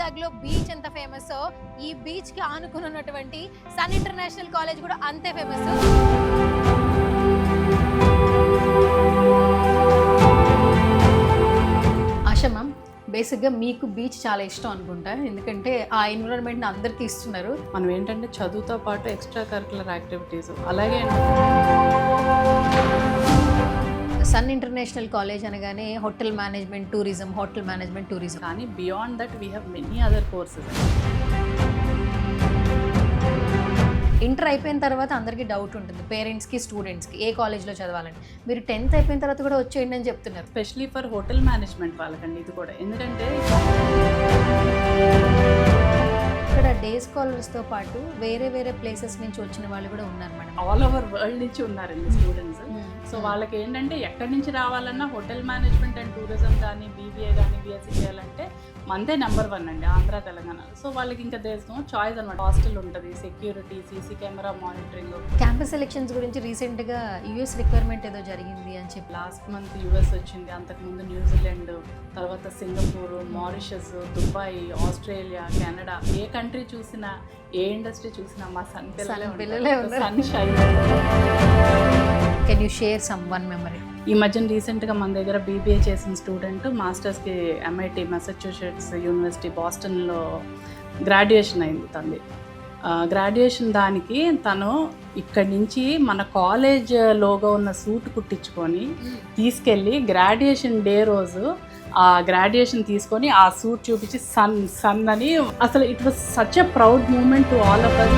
వైజాగ్ లో బీచ్ ఎంత ఫేమస్, ఈ బీచ్ కి ఆనుకుని ఉన్నటువంటి సన్ ఇంటర్నేషనల్ కాలేజ్ కూడా అంతే ఫేమస్. ఆశా మ్యామ్, బేసిక్గా మీకు బీచ్ చాలా ఇష్టం అనుకుంటా, ఎందుకంటే ఆ ఎన్విరాన్మెంట్ని అందరికీ ఇస్తున్నారు. మనం ఏంటంటే చదువుతో పాటు ఎక్స్ట్రా కరికులర్ యాక్టివిటీస్ అలాగే సన్ ఇంటర్నేషనల్ కాలేజ్ అనగానే హోటల్ మేనేజ్మెంట్ టూరిజం, కానీ beyond that we have many other courses. Inter అయిపోయిన తర్వాత అందరికీ డౌట్ ఉంటుంది, పేరెంట్స్కి స్టూడెంట్స్కి ఏ కాలేజ్లో చదవాలని. మీరు 10th అయిపోయిన తర్వాత కూడా వచ్చేయండి అని చెప్తున్నారు. ఎస్పెషలీ ఫర్ హోటల్ మేనేజ్మెంట్ వాళ్ళకండి ఇది కూడా. ఎందుకంటే ఇక్కడ డే స్కాలర్స్తో పాటు వేరే వేరే ప్లేసెస్ నుంచి వచ్చిన వాళ్ళు కూడా ఉన్నారు మేడం. ఆల్ ఓవర్ వరల్డ్ నుంచి ఉన్నారండి స్టూడెంట్స్. సో వాళ్ళకి ఏంటంటే ఎక్కడి నుంచి రావాలన్నా హోటల్ మేనేజ్మెంట్ అండ్ టూరిజం కానీ బీబీఏ కానీ బీఎస్సీ చేయాలంటే మనదే నెంబర్ 1 అండి ఆంధ్ర తెలంగాణ. సో వాళ్ళకి ఇంకా దేస్ నో చాయిస్ అనమాట. హాస్టల్ ఉంటుంది, security, CC camera monitoring. Campus selections గురించి రీసెంట్గా యూఎస్ రిక్వైర్మెంట్ ఏదో జరిగింది అని చెప్పి లాస్ట్ మంత్ యూఎస్ వచ్చింది, అంతకుముందు న్యూజిలాండ్, తర్వాత Singapore, Mauritius, Dubai, Australia, Canada. ఏ కంట్రీ చూసినా ఏ ఇండస్ట్రీ చూసినా మా సన్ పిల్లలే Sun shine. Can you share some one memory? ఈ మధ్యన రీసెంట్గా మన దగ్గర బీబీఏ చేసిన స్టూడెంట్ మాస్టర్స్కి MIT మెసచ్యూసెట్స్ యూనివర్సిటీ బాస్టన్లో గ్రాడ్యుయేషన్ అయింది తనది. గ్రాడ్యుయేషన్ దానికి తను ఇక్కడి నుంచి మన కాలేజ్ లోగో ఉన్న సూట్ కుట్టించుకొని తీసుకెళ్ళి గ్రాడ్యుయేషన్ డే రోజు ఆ గ్రాడ్యుయేషన్ తీసుకొని ఆ సూట్ చూపించి సన్ అని. అసలు it was such a proud moment to all of us.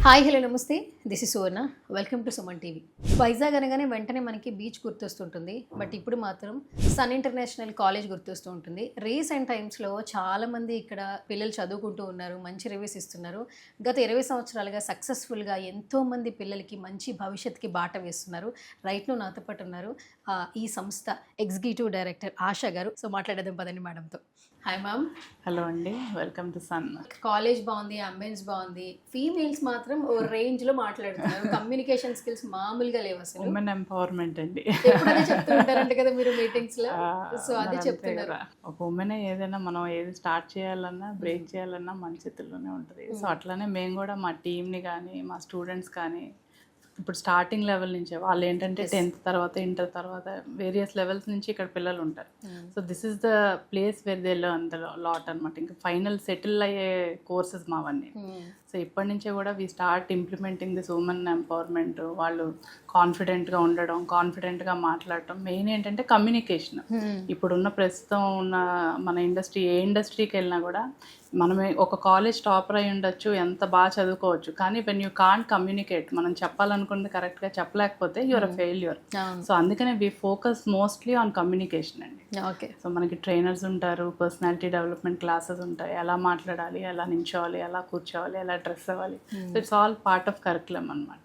Hi, hello, నమస్తే. This is Suvarna. Welcome to Suman TV. Vizag అనగానే వెంటనే మనకి బీచ్ గుర్తొస్తుంటుంది, బట్ ఇప్పుడు మాత్రం సన్ ఇంటర్నేషనల్ కాలేజ్ గుర్తొస్తూ ఉంటుంది. రీసెంట్ టైమ్స్లో చాలామంది ఇక్కడ పిల్లలు చదువుకుంటూ ఉన్నారు, మంచి రివ్యూస్ ఇస్తున్నారు. గత 20 సంవత్సరాలుగా సక్సెస్ఫుల్గా ఎంతోమంది పిల్లలకి మంచి భవిష్యత్తుకి బాట వేస్తున్నారు. రైట్ను నాతో పాటు ఉన్నారు ఈ సంస్థ ఎగ్జిక్యూటివ్ డైరెక్టర్ ఆశా గారు. సో మాట్లాడేద్దాం పదండి మేడంతో. Hi ma'am. హలో అండి, వెల్కమ్ టు సన్. కాలేజ్ బాగుంది, అంబియన్స్ బాగుంది, ఫీమేల్స్ మాత్రం ఓ రేంజ్లో మాట్లాడుతున్నారు. కమ్యూనికేషన్ స్కిల్స్ మామూలుగా లేవు అసలు. ఉమెన్ ఎంపవర్మెంట్ అండి, ఎప్పుడైనా చెప్తుంటారంట కదా మీరు మీటింగ్స్లో. సో అదే చెప్తున్నారు. ఒక ఉమెన్ ఏదైనా మనం ఏది స్టార్ట్ చేయాలన్నా బ్రేక్ చేయాలన్నా మన చేతుల్లోనే ఉంటుంది. సో అట్లానే మేము కూడా మా టీమ్ని కానీ మా స్టూడెంట్స్ కానీ ఇప్పుడు స్టార్టింగ్ లెవెల్ నుంచే వాళ్ళు ఏంటంటే 10th తర్వాత ఇంటర్ తర్వాత వేరియస్ లెవెల్స్ నుంచి ఇక్కడ పిల్లలు ఉంటారు. So this is the place where they learn the lot అనమాట. ఇంకా ఫైనల్ సెటిల్ అయ్యే కోర్సెస్ మావన్నీ. సో ఇప్పటి నుంచే కూడా we start implementing this woman empowerment. వాళ్ళు కాన్ఫిడెంట్గా ఉండడం, కాన్ఫిడెంట్గా మాట్లాడటం. మెయిన్ ఏంటంటే కమ్యూనికేషన్. ఇప్పుడున్న ప్రస్తుతం ఉన్న మన ఇండస్ట్రీ, ఏ ఇండస్ట్రీకి వెళ్ళినా కూడా మనమే ఒక కాలేజ్ టాపర్ అయి ఉండొచ్చు, ఎంత బాగా చదువుకోవచ్చు, కానీ వెన్ యూ కాంట్ కమ్యూనికేట్, మనం చెప్పాలనుకున్నది కరెక్ట్గా చెప్పలేకపోతే యూఆర్ అ ఫెయిల్యూర్. సో అందుకనే we focus mostly on communication అండి. ఓకే. సో మనకి ట్రైనర్స్ ఉంటారు, పర్సనాలిటీ డెవలప్మెంట్ క్లాసెస్ ఉంటాయి, ఎలా మాట్లాడాలి, ఎలా నించోవాలి, ఎలా కూర్చోవాలి, ఎలా డ్రెస్ అవ్వాలి. So it's all part of curriculum అనమాట.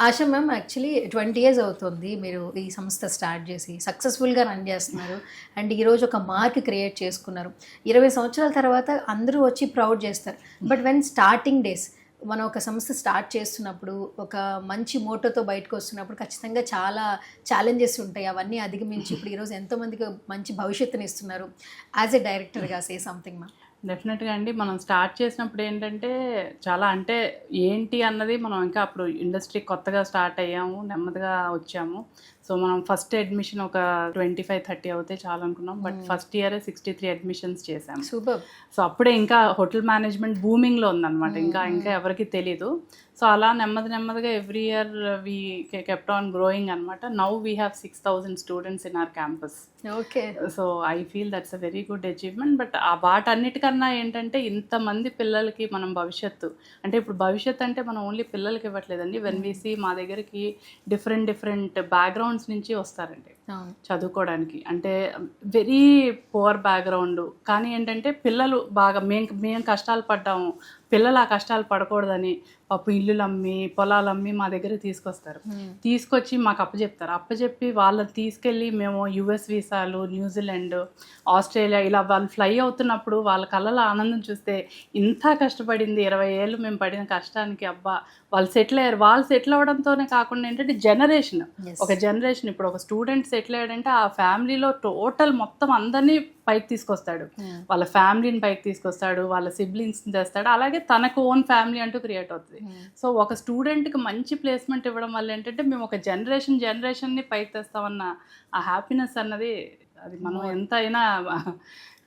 ఆశా మ్యామ్, యాక్చువల్లీ 20 years అవుతుంది మీరు ఈ సంస్థ స్టార్ట్ చేసి, సక్సెస్ఫుల్గా రన్ చేస్తున్నారు. అండ్ ఈరోజు ఒక మార్క్ క్రియేట్ చేసుకున్నారు. 20 సంవత్సరాల తర్వాత అందరూ వచ్చి ప్రౌడ్ చేస్తారు. బట్ వెన్ స్టార్టింగ్ డేస్ మనం ఒక సంస్థ స్టార్ట్ చేస్తున్నప్పుడు, ఒక మంచి మోటోతో బయటకు వస్తున్నప్పుడు ఖచ్చితంగా చాలా ఛాలెంజెస్ ఉంటాయి. అవన్నీ అధిగమించి ఇప్పుడు ఈరోజు ఎంతోమందికి మంచి భవిష్యత్తుని ఇస్తున్నారు. యాజ్ ఎ డైరెక్టర్గా సే సంథింగ్ మ్యామ్. డెఫినెట్గా అండి, మనం స్టార్ట్ చేసినప్పుడు ఏంటంటే చాలా అంటే ఏంటి అన్నది మనం ఇంకా అప్పుడు ఇండస్ట్రీ కొత్తగా స్టార్ట్ అయ్యాము, నెమ్మదిగా వచ్చాము. సో మనం ఫస్ట్ అడ్మిషన్ ఒక 25-30 అవుతే చాలా అనుకున్నాం. బట్ ఫస్ట్ ఇయరే 63 అడ్మిషన్స్ చేసాము. సూపర్. సో అప్పుడే ఇంకా హోటల్ మేనేజ్మెంట్ బూమింగ్లో ఉందన్నమాట. ఇంకా ఎవరికి తెలీదు. సో అలా నెమ్మదిగా every year we kept on growing అనమాట. Now we have 6,000 students in our campus. Okay. So I feel that's a very good achievement. But ఆ వాటన్నిటికన్నా ఏంటంటే ఇంతమంది పిల్లలకి మనం భవిష్యత్తు అంటే, ఇప్పుడు భవిష్యత్తు అంటే మనం ఓన్లీ పిల్లలకి ఇవ్వట్లేదండి. వెన్ వీ సీ మా దగ్గరికి డిఫరెంట్ బ్యాక్గ్రౌండ్స్ నుంచి వస్తారండి. అవును. చదువుకోవడానికి. అంటే వెరీ పువర్ బ్యాక్‌గ్రౌండ్. కానీ ఏంటంటే పిల్లలు బాగా మేము కష్టాలు పడ్డాము. పిల్లలు ఆ కష్టాలు పడకూడదని పాపం ఇల్లులమ్మి, పొలాలమ్మి మా దగ్గరికి తీసుకొస్తారు. తీసుకొచ్చి మాకు అప్పజెప్తారు. అప్పజెప్పి వాళ్ళని తీసుకెళ్ళి మేము యూఎస్ వీసాలు, న్యూజిలాండ్, ఆస్ట్రేలియా ఇలా వాళ్ళు ఫ్లై అవుతున్నప్పుడు వాళ్ళ కళ్ళలో ఆనందం చూస్తే ఇంత కష్టపడింది 20 ఏళ్ళు మేము పడిన కష్టానికి అబ్బా! వాళ్ళు సెటిల్ అయ్యారు. వాళ్ళు సెటిల్ అవ్వడంతోనే కాకుండా ఏంటంటే జనరేషన్, ఒక జనరేషన్ ఇప్పుడు ఒక స్టూడెంట్ సెటిల్ అయ్యాడంటే ఆ ఫ్యామిలీలో టోటల్ మొత్తం అందరినీ పైకి తీసుకొస్తాడు. వాళ్ళ ఫ్యామిలీని పైకి తీసుకొస్తాడు, వాళ్ళ సిబ్లింగ్స్ని తెస్తాడు, అలాగే తనకు ఓన్ ఫ్యామిలీ అంటూ క్రియేట్ అవుతుంది. సో ఒక స్టూడెంట్కి మంచి ప్లేస్మెంట్ ఇవ్వడం వల్ల ఏంటంటే మేము ఒక జనరేషన్ని పైకి తెస్తామన్న ఆ హ్యాపీనెస్ అన్నది అది మనం ఎంత అయినా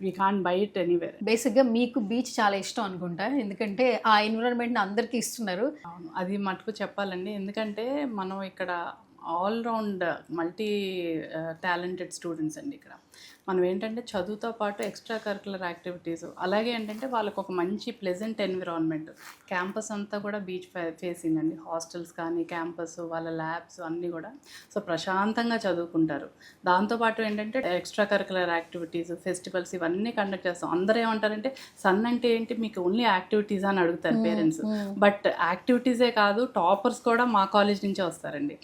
we can't by it anywhere. బేసిక్గా మీకు బీచ్ చాలా ఇష్టం అనుకుంటా, ఎందుకంటే ఆ ఎన్విరాన్మెంట్ని అందరికీ ఇస్తున్నారు. అవును, అది మటుకు చెప్పాలండి. ఎందుకంటే మనం ఇక్కడ all round multi talented students అండి. ఇక్కడ మనం ఏంటంటే చదువుతో పాటు ఎక్స్ట్రా కరికులర్ యాక్టివిటీస్, అలాగే ఏంటంటే వాళ్ళకు ఒక మంచి ప్లెజెంట్ ఎన్విరాన్మెంట్. క్యాంపస్ అంతా కూడా బీచ్ ఫేసింగ్ అండి. హాస్టల్స్ కానీ క్యాంపస్, వాళ్ళ ల్యాబ్స్ అన్నీ కూడా సో ప్రశాంతంగా చదువుకుంటారు. దాంతోపాటు ఏంటంటే ఎక్స్ట్రా కరికులర్ యాక్టివిటీస్, ఫెస్టివల్స్ ఇవన్నీ కండక్ట్ చేస్తాం. అందరూ ఏమంటారంటే సన్ అంటే ఏంటి, మీకు ఓన్లీ యాక్టివిటీస్ అని అడుగుతారు పేరెంట్స్. బట్ యాక్టివిటీసే కాదు, టాపర్స్ కూడా మా కాలేజ్ నుంచే వస్తారండి.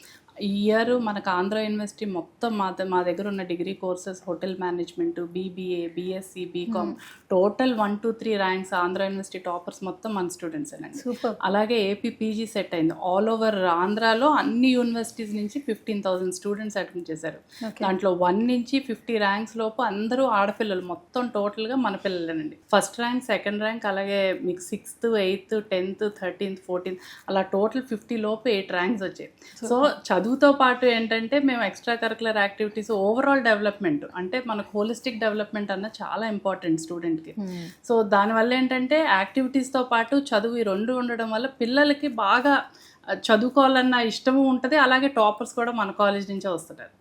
ఈ ఇయర్ మనకు ఆంధ్ర యూనివర్సిటీ మొత్తం మా దగ్గర ఉన్న degree courses hotel management, BBA, BSc, BCom total 1, 2, 3 ranks Andhra university toppers మొత్తం మన స్టూడెంట్స్ అండి. అలాగే ఏపీ పీజీ సెట్ అయింది. ఆల్ ఓవర్ ఆంధ్రాలో అన్ని యూనివర్సిటీస్ నుంచి 15,000 స్టూడెంట్స్ అటెండ్ చేశారు. దాంట్లో 1 నుంచి 50 ర్యాంక్స్ లోపు అందరూ ఆడపిల్లలు, మొత్తం టోటల్గా మన పిల్లలేనండి. ఫస్ట్ ర్యాంక్, సెకండ్ ర్యాంక్, అలాగే మీకు 6th, 8th, 10th, 13th, 14th అలా టోటల్ 50 లోపు 8 ర్యాంక్స్ వచ్చాయి. సో చదువుతో పాటు ఏంటంటే మేము extra curricular activities, overall development అంటే మనకు హోలిస్టిక్ డెవలప్మెంట్ అన్న చాలా ఇంపార్టెంట్ స్టూడెంట్కి. సో దానివల్ల ఏంటంటే యాక్టివిటీస్తో పాటు చదువు ఈ రెండు ఉండడం వల్ల పిల్లలకి బాగా చదువుకోవాలన్న ఇష్టము ఉంటుంది. అలాగే టాపర్స్ కూడా మన కాలేజ్ నుంచే వస్తుంటారు.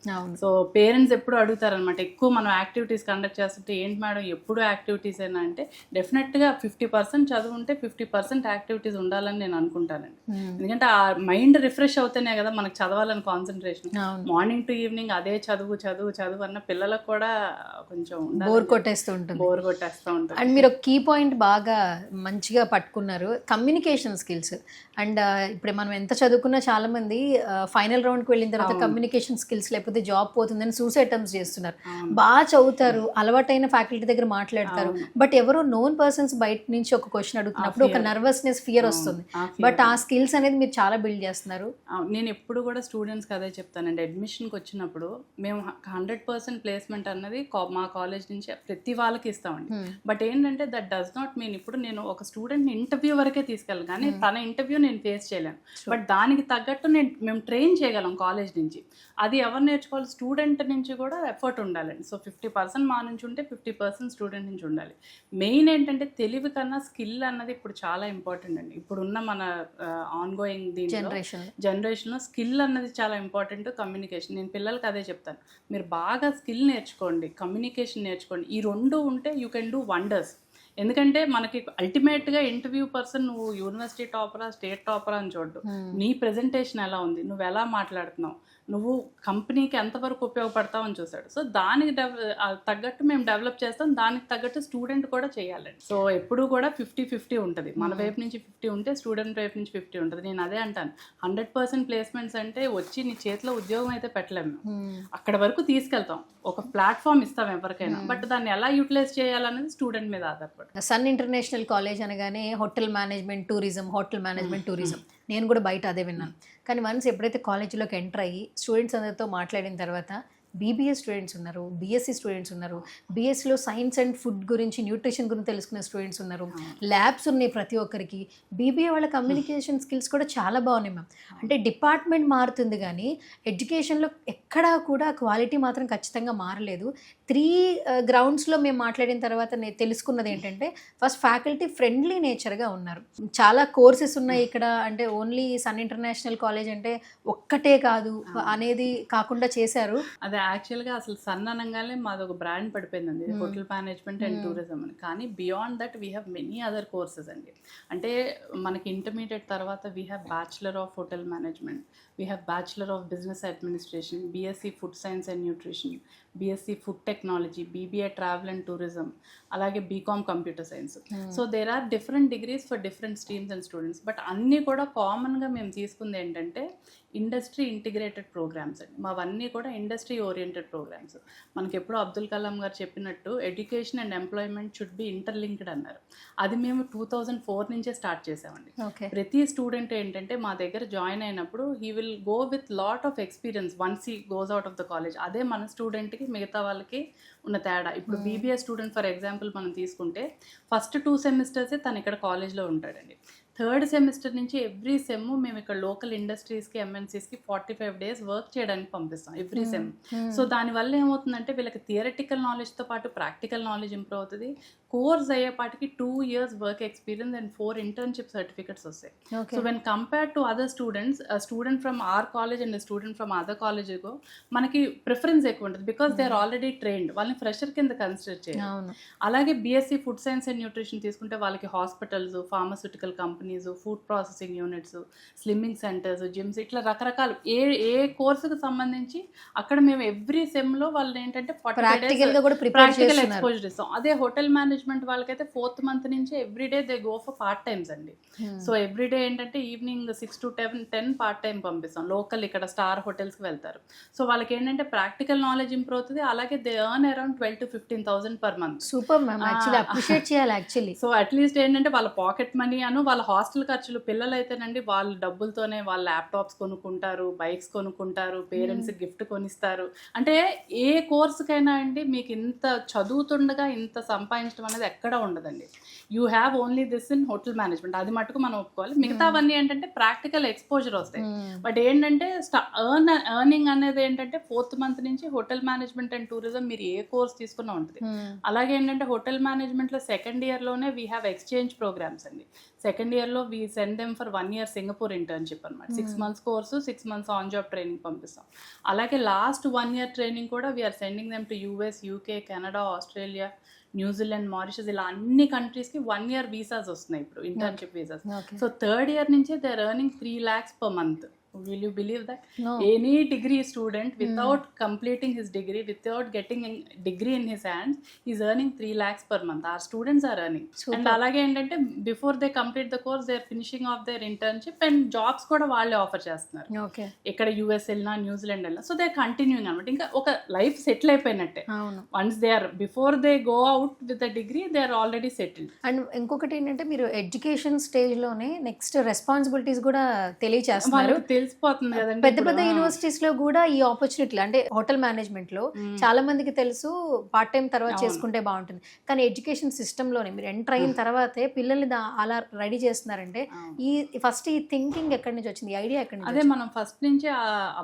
సో పేరెంట్స్ ఎప్పుడు అడుగుతారనమాట, ఎక్కువ మనం యాక్టివిటీస్ కండక్ట్ చేస్తుంటే ఏంటి మేడం ఎప్పుడు యాక్టివిటీస్ అయినా అంటే డెఫినెట్గా 50% చదువు ఉంటే 50% యాక్టివిటీస్ ఉండాలని నేను అనుకుంటానండి. ఎందుకంటే ఆ మైండ్ రిఫ్రెష్ అవుతేనే కదా మనకు చదవాలని కాన్సన్ట్రేషన్. మార్నింగ్ టు ఈవినింగ్ అదే చదువు చదువు చదువు అన్న పిల్లలకు కూడా కొంచెం బోర్ కొట్టేస్తూ ఉంటుంది. అండ్ మీరు ఒక కీ పాయింట్ బాగా మంచిగా పట్టుకున్నారు, కమ్యూనికేషన్ స్కిల్స్. అండ్ ఇప్పుడు మనం ఎంత చదువుకున్నా చాలా మంది ఫైనల్ రౌండ్కి వెళ్ళిన తర్వాత కమ్యూనికేషన్ స్కిల్స్ లేకపోతే జాబ్ పోతుందని సూసైడ్ అటెంప్ట్స్ చేస్తున్నారు. బాగా చదువుతారు, అలవాటైన ఫ్యాకల్టీ దగ్గర మాట్లాడతారు, బట్ ఎవరో నోన్ పర్సన్స్ బయట నుంచి ఒక క్వశ్చన్ అడుగుతున్నప్పుడు ఒక నర్వస్నెస్, ఫియర్ వస్తుంది. బట్ ఆ స్కిల్స్ అనేది మీరు చాలా బిల్డ్ చేస్తున్నారు. నేను ఎప్పుడు కూడా స్టూడెంట్స్కి అదే చెప్తానండి. అడ్మిషన్కి వచ్చినప్పుడు మేము 100% ప్లేస్మెంట్ అన్నది మా కాలేజ్ నుంచి ప్రతి వాళ్ళకి ఇస్తామండి. బట్ ఏంటంటే దట్ డస్ నాట్ మీన్ ఇప్పుడు నేను ఒక స్టూడెంట్ని ఇంటర్వ్యూ వరకే తీసుకెళ్ళాను, కానీ తన ఇంటర్వ్యూ నేను ఫేస్ చేయలేను. బట్ దానికి తగ్గట్టు మేము ట్రైన్ చేయగలం కాలేజ్ నుంచి. అది ఎవరు నేర్చుకోవాలి, స్టూడెంట్ నుంచి కూడా ఎఫర్ట్ ఉండాలండి. సో 50% మా నుంచి ఉంటే 50% స్టూడెంట్ నుంచి ఉండాలి. మెయిన్ ఏంటంటే తెలివి కన్నా స్కిల్ అన్నది ఇప్పుడు చాలా ఇంపార్టెంట్ అండి. ఇప్పుడున్న మన ఆన్గోయింగ్ జనరేషన్లో స్కిల్ అన్నది చాలా ఇంపార్టెంట్. కమ్యూనికేషన్, నేను పిల్లలకి అదే చెప్తాను, మీరు బాగా స్కిల్ నేర్చుకోండి, కమ్యూనికేషన్ నేర్చుకోండి. ఈ రెండు ఉంటే యూ కెన్ డూ వండర్స్. ఎందుకంటే మనకి అల్టిమేట్గా ఇంటర్వ్యూ పర్సన్ నువ్వు యూనివర్సిటీ టాపరా, స్టేట్ టాపరా అని చూడ్డు, నీ ప్రెజెంటేషన్ ఎలా ఉంది, నువ్వు ఎలా మాట్లాడుతున్నావు, నువ్వు కంపెనీకి ఎంతవరకు ఉపయోగపడతావు అని చూస్తాడు. సో దానికి తగ్గట్టు మేము డెవలప్ చేస్తాం, దానికి తగ్గట్టు స్టూడెంట్ కూడా చేయాలండి. సో ఎప్పుడు కూడా 50-50 ఉంటుంది. మన వైపు నుంచి 50 ఉంటే స్టూడెంట్ వైపు నుంచి 50 ఉంటుంది. నేను అదే అంటాను, 100% ప్లేస్మెంట్స్ అంటే వచ్చి నీ చేతిలో ఉద్యోగం అయితే పెట్టలేము, అక్కడ వరకు తీసుకెళ్తాం, ఒక ప్లాట్ఫామ్ ఇస్తాం ఎవరికైనా, బట్ దాన్ని ఎలా యూటిలైజ్ చేయాలనేది స్టూడెంట్ మీద ఆధారపడి. సన్ ఇంటర్నేషనల్ కాలేజ్ అనగానే హోటల్ మేనేజ్మెంట్ టూరిజం, నేను కూడా బయట అదే విన్నాను. కానీ వన్స్ ఎప్పుడైతే కాలేజీలోకి ఎంటర్ అయ్యి స్టూడెంట్స్ అందరితో మాట్లాడిన తర్వాత బీబీఏ స్టూడెంట్స్ ఉన్నారు, బీఎస్సీ స్టూడెంట్స్ ఉన్నారు, బీఎస్సీలో సైన్స్ అండ్ ఫుడ్ గురించి, న్యూట్రిషన్ గురించి తెలుసుకునే స్టూడెంట్స్ ఉన్నారు, ల్యాబ్స్ ఉన్నాయి ప్రతి ఒక్కరికి. బీబీఏ వాళ్ళ కమ్యూనికేషన్ స్కిల్స్ కూడా చాలా బాగున్నాయి మ్యామ్. అంటే డిపార్ట్మెంట్ మారుతుంది కానీ ఎడ్యుకేషన్లో ఎక్కడా కూడా క్వాలిటీ మాత్రం ఖచ్చితంగా మారలేదు. 3 గ్రౌండ్స్లో మేము మాట్లాడిన తర్వాత నేను తెలుసుకున్నది ఏంటంటే, ఫస్ట్ ఫ్యాకల్టీ ఫ్రెండ్లీ నేచర్గా ఉన్నారు, చాలా కోర్సెస్ ఉన్నాయి ఇక్కడ. అంటే ఓన్లీ సన్ ఇంటర్నేషనల్ కాలేజ్ అంటే ఒక్కటే కాదు అనేది కాకుండా చేశారు. అదే యాక్చువల్గా అసలు సన్ అనగానే మాది ఒక బ్రాండ్ పడిపోయిందండి, హోటల్ మేనేజ్మెంట్ అండ్ టూరిజం అని. కానీ beyond that we have many other courses అండి. అంటే మనకి ఇంటర్మీడియట్ తర్వాత we have bachelor of hotel management, We have Bachelor of Business Administration, BSc Food Science and Nutrition, BSc Food Technology, BBA Travel and Tourism, అలాగే BCom Computer Science. So there are different degrees for different streams and students. But అన్నీ కూడా కామన్గా మేము తీసుకుంది ఏంటంటే industry integrated programmes అండి. మావన్నీ కూడా industry oriented programmes. మనకి ఎప్పుడు అబ్దుల్ కలాం గారు చెప్పినట్టు education and employment should be interlinked అన్నారు. అది మేము 2004 నుంచే స్టార్ట్ చేసామండి. ప్రతి స్టూడెంట్ ఏంటంటే మా దగ్గర జాయిన్ అయినప్పుడు he will go with lot of experience once he goes out of the college. అదే మన స్టూడెంట్కి మిగతా వాళ్ళకి ఉన్న తేడా. ఇప్పుడు బీబీఏ స్టూడెంట్ ఫర్ ఎగ్జాంపుల్ మనం తీసుకుంటే ఫస్ట్ 2 సెమిస్టర్సే తను ఇక్కడ కాలేజ్లో ఉంటాడండి. థర్డ్ సెమిస్టర్ నుంచి ఎవ్రీ సెమ్ మేము ఇక్కడ లోకల్ ఇండస్ట్రీస్కి ఎంఎన్సీస్కి 45 days వర్క్ చేయడానికి పంపిస్తాం ఎవ్రీ సెమ్. సో దానివల్ల ఏమవుతుందంటే వీళ్ళకి థియరటికల్ నాలెడ్జ్తో పాటు ప్రాక్టికల్ నాలెడ్జ్ ఇంప్రూవ్ అవుతుంది. కోర్స్ అయ్యేపాటికి 2 years work experience and 4 internship certificates వస్తాయి. So when compare to other students, student from our college and student from other కాలేజ్కో మనకి ప్రిఫరెన్స్ ఎక్కువ ఉంటుంది. Because they are already trained, వాళ్ళని ఫ్రెషర్ కింద consider చేయాలి. అలాగే BSc food science and nutrition తీసుకుంటే వాళ్ళకి hospitals, pharmaceutical companies, food processing units, slimming centres, gyms, ఇట్లా రకరకాలు ఏ కోర్సుకు సంబంధించి అక్కడ మేము ఎవ్రీ సెమ్లో వాళ్ళని ఏంటంటే ప్రాక్టికల్ ఎక్స్పోజర్ ఇస్తాం. అదే హోటల్ మేనేజ్మెంట్ వాళ్ళకైతే 4th month నుంచి everyday they go for part times అండి. సో ఎవ్రీడే ఏంటంటే ఈవినింగ్ 6 to 10 పార్ట్ టైం పంపిస్తాం. లోకల్ ఇక్కడ స్టార్ హోటల్స్కి వెళ్తారు. సో వాళ్ళకి ఏంటంటే ప్రాక్టికల్ నాలెడ్జ్ ఇంప్రూవ్ అవుతుంది. అలాగే they earn around 12 to 15,000 per month. Super ma'am, actually appreciate చేయాలి యాక్చువల్లీ. సో అట్లీస్ట్ ఏంటంటే వాళ్ళ పాకెట్ మనీ అను వాళ్ళ హాస్టల్ ఖర్చులు, పిల్లలు అయితేనండి వాళ్ళ డబ్బులతోనే వాళ్ళ ల్యాప్టాప్స్ కొనుక్కుంటారు, బైక్స్ కొనుక్కుంటారు, పేరెంట్స్ గిఫ్ట్ కొనిస్తారు. అంటే ఏ కోర్సుకైనా అండి మీకు ఇంత చదువుతుండగా ఇంత సంపాదించడం అనేది ఎక్కడ ఉండదండి. You have only this in hotel management, అది మటుకు మనం ఒప్పుకోవాలి. మిగతావన్నీ ఏంటంటే ప్రాక్టికల్ ఎక్స్పోజర్ వస్తాయి. బట్ ఏంటంటే ఎర్నింగ్ అనేది ఏంటంటే 4th month నుంచి హోటల్ మేనేజ్మెంట్ అండ్ టూరిజం మీరు ఏ కోర్స్ తీసుకున్నా ఉంటుంది. అలాగే ఏంటంటే హోటల్ మేనేజ్మెంట్లో సెకండ్ ఇయర్లోనే వీ హ్యావ్ ఎక్స్చేంజ్ ప్రోగ్రామ్స్ అండి. సెకండ్ ఇయర్లో we send them for 1 year Singapore internship అనమాట. 6 months course, 6 months on job training పంపిస్తాం. అలాగే లాస్ట్ 1 year ట్రైనింగ్ కూడా we are sending them to US, UK, Canada, Australia, New Zealand, Mauritius, ఇలా అన్ని కంట్రీస్కి 1 year visas వస్తున్నాయి ఇప్పుడు, internship visas. So third year నుంచే they are earning 3 lakhs per month. Will you believe that? No. Any degree student without completing his degree, without getting a degree in his hands, is earning 3 lakhs per month. Our students are earning. Super. And alage endante before they complete the course, they are finishing off their internship and jobs kuda valle offer chestunaru. Okay. Ikkada US elna, New Zealand elna, so they are continuing anamata. Inka oka life settle ayipoyinatte. Once they are, before they go out with a degree, they are already settled. And inkokati ఏంటంటే మీరు education stage లోనే next responsibilities కూడా తెలియచేస్తున్నారు. తెలిసిపోతుంది కదండి. పెద్ద పెద్ద universities లో కూడా ఈ ఆపర్చునిటీ, అంటే హోటల్ మేనేజ్మెంట్ లో చాలా మందికి తెలుసు పార్ట్ టైం తర్వాత చేసుకుంటే బాగుంటుంది, కానీ ఎడ్యుకేషన్ సిస్టమ్ లోనే మీరు ఎంటర్ అయిన తర్వాతే పిల్లల్ని అలా రెడీ చేస్తున్నారంటే ఈ ఫస్ట్ ఈ థింకింగ్ ఎక్కడి నుంచి వచ్చింది, ఐడియా ఎక్కడి నుంచి? అదే మనం ఫస్ట్ నుంచి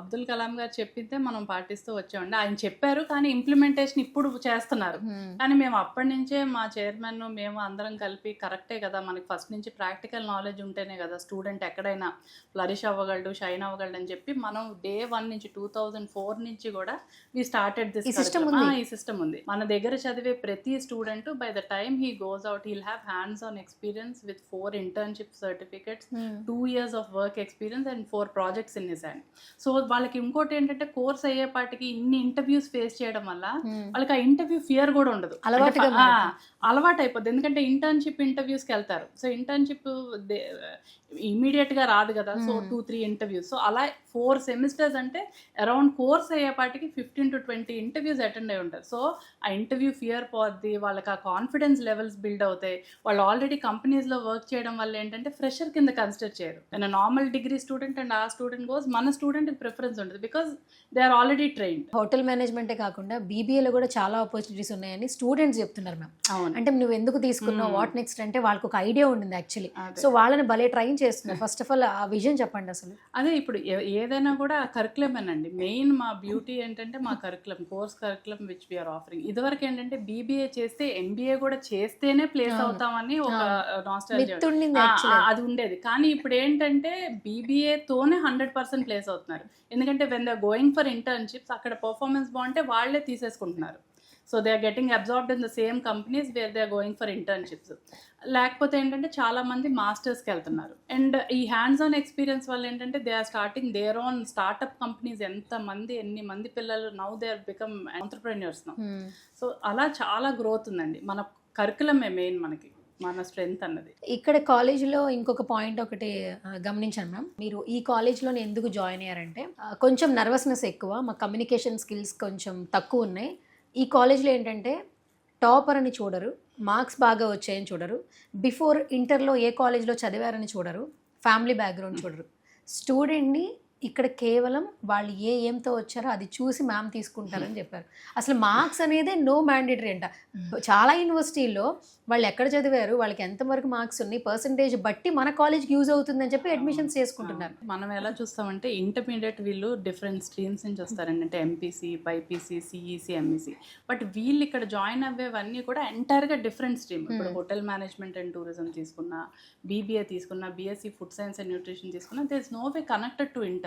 అబ్దుల్ కలాం గారు చెప్పితే మనం పాటిస్తూ వచ్చామండి. ఆయన చెప్పారు కానీ ఇంప్లిమెంటేషన్ ఇప్పుడు చేస్తున్నారు. కానీ మేము అప్పటి నుంచే మా చైర్మన్ మేము అందరం కలిపి కరెక్టే కదా, మనకి ఫస్ట్ నుంచి ప్రాక్టికల్ నాలెడ్జ్ ఉంటేనే కదా స్టూడెంట్ ఎక్కడైనా ఫ్లరిష్ అవ్వగలడు, షైన్ అవ్వగలడు అని చెప్పి మనం day 1 నుంచి 2004 నుంచి కూడా వి స్టార్టెడ్ దిస్ సిస్టమ్. ఈ సిస్టమ్ ఉంది మన దగ్గర. చదివే ప్రతి student by the time he goes out he'll have hands on experience with 4 internship certificates, 2 years of work experience and 4 projects in his hand. So వాళ్ళకి ఇంకోటి ఏంటంటే కోర్స్ అయ్యేపాటికి ఇన్ని ఇంటర్వ్యూస్ ఫేస్ చేయడం వల్ల వాళ్ళకి ఆ ఇంటర్వ్యూ ఫియర్ కూడా ఉండదు, అలవాటు అయిపోద్ది. ఎందుకంటే ఇంటర్న్షిప్ ఇంటర్వ్యూస్కి వెళ్తారు. సో ఇంటర్న్షిప్ ఇమీడియట్గా రాదు కదా, సో 2-3 interviews. సో అలా 4 semesters అంటే అరౌండ్ కోర్స్ అయ్యేపాటికి 15 to 20 interviews అటెండ్ అయి ఉంటారు. సో ఆ ఇంటర్వ్యూ ఫియర్ పోద్ది, వాళ్ళకి ఆ కాన్ఫిడెన్స్ లెవెల్స్ బిల్డ్ అవుతాయి. వాళ్ళు ఆల్రెడీ కంపెనీస్లో వర్క్ చేయడం వల్ల ఏంటంటే ఫ్రెషర్ కింద కన్సిడర్ చేయరు. And normal degree student and ఆ స్టూడెంట్ గోస్, మన స్టూడెంట్కి ప్రిఫరెన్స్ ఉంటుంది because they are already trained. Hotel మేనేజ్మెంటే కాకుండా బీబీఏలో కూడా చాలా ఆపర్చునిటీస్ ఉన్నాయని స్టూడెంట్స్ చెప్తున్నారు మ్యామ్. అవును, అంటే నువ్వు ఎందుకు తీసుకున్నావు, వాట్ నెక్స్ట్ అంటే వాళ్ళకి ఒక ఐడియా ఉంటుంది యాక్చువల్లీ. సో వాళ్ళని భలే ట్రైన్ చేస్తున్నారు. ఫస్ట్ ఆఫ్ ఆల్ ఆ విజన్ చెప్పండి అసలు. అదే ఇప్పుడు ఏదైనా కూడా కరికులం అనండి. మెయిన్ మా బ్యూటీ ఏంటంటే మా curriculum, course curriculum which we're offering. ఇదివరకు ఏంటంటే బీబీఏ చేస్తే ఎంబీఏ కూడా చేస్తేనే ప్లేస్ అవుతామని ఒక నాస్టాలజీ అది ఉండేది. కానీ ఇప్పుడు ఏంటంటే బీబీఏతోనే 100% ప్లేస్ అవుతున్నారు. ఎందుకంటే when they going for internships అక్కడ పర్ఫార్మెన్స్ బాగుంటే వాళ్ళే తీసేసుకుంటున్నారు. So they are getting absorbed in the same companies where they are going for internships. లేకపోతే ఏంటంటే చాలామంది మాస్టర్స్కి వెళ్తున్నారు. అండ్ ఈ హ్యాండ్స్ ఆన్ ఎక్స్పీరియన్స్ వల్ల ఏంటంటే they are starting their own startup companies. ఎన్ని మంది పిల్లలు now they are become entrepreneurs now. So అలా చాలా గ్రోత్ ఉందండి. మన కరికులమే మెయిన్ మనకి, మన స్ట్రెంగ్త్ అన్నది. ఇక్కడ కాలేజీలో ఇంకొక పాయింట్ ఒకటి గమనించాను మ్యామ్. మీరు ఈ కాలేజ్లో ఎందుకు జాయిన్ అయ్యారంటే కొంచెం నర్వస్నెస్ ఎక్కువ, మా కమ్యూనికేషన్ స్కిల్స్ కొంచెం తక్కువ ఉన్నాయి. ఈ కాలేజ్లో ఏంటంటే టాపర్ అని చూడరు, మార్క్స్ బాగా వచ్చాయని చూడరు, బిఫోర్ ఇంటర్లో ఏ కాలేజ్లో చదివారని చూడరు, ఫ్యామిలీ బ్యాక్గ్రౌండ్ చూడరు. స్టూడెంట్ని ఇక్కడ కేవలం వాళ్ళు ఏంతో వచ్చారో అది చూసి మ్యామ్ తీసుకుంటారని చెప్పారు. అసలు మార్క్స్ అనేది నో మ్యాండేటరీ అంట. చాలా యూనివర్సిటీల్లో వాళ్ళు ఎక్కడ చదివారు, వాళ్ళకి ఎంతవరకు మార్క్స్ ఉన్నాయి, పర్సంటేజ్ బట్టి మన కాలేజ్కి యూజ్ అవుతుందని చెప్పి అడ్మిషన్స్ చేసుకుంటున్నారు. మనం ఎలా చూస్తామంటే ఇంటర్మీడియట్ వీళ్ళు డిఫరెంట్ స్ట్రీమ్స్ నుంచి వస్తారండి. అంటే MPC, BiPC, CEC, MEC. But వీళ్ళు ఇక్కడ జాయిన్ అవ్వేవన్నీ కూడా ఎంటైర్గా డిఫరెంట్ స్ట్రీమ్. ఇప్పుడు హోటల్ మేనేజ్మెంట్ అండ్ టూరిజం తీసుకున్నా, బీబీఏ తీసుకున్నా, BSc food science and nutrition తీసుకున్నా, there is no way connected to inter.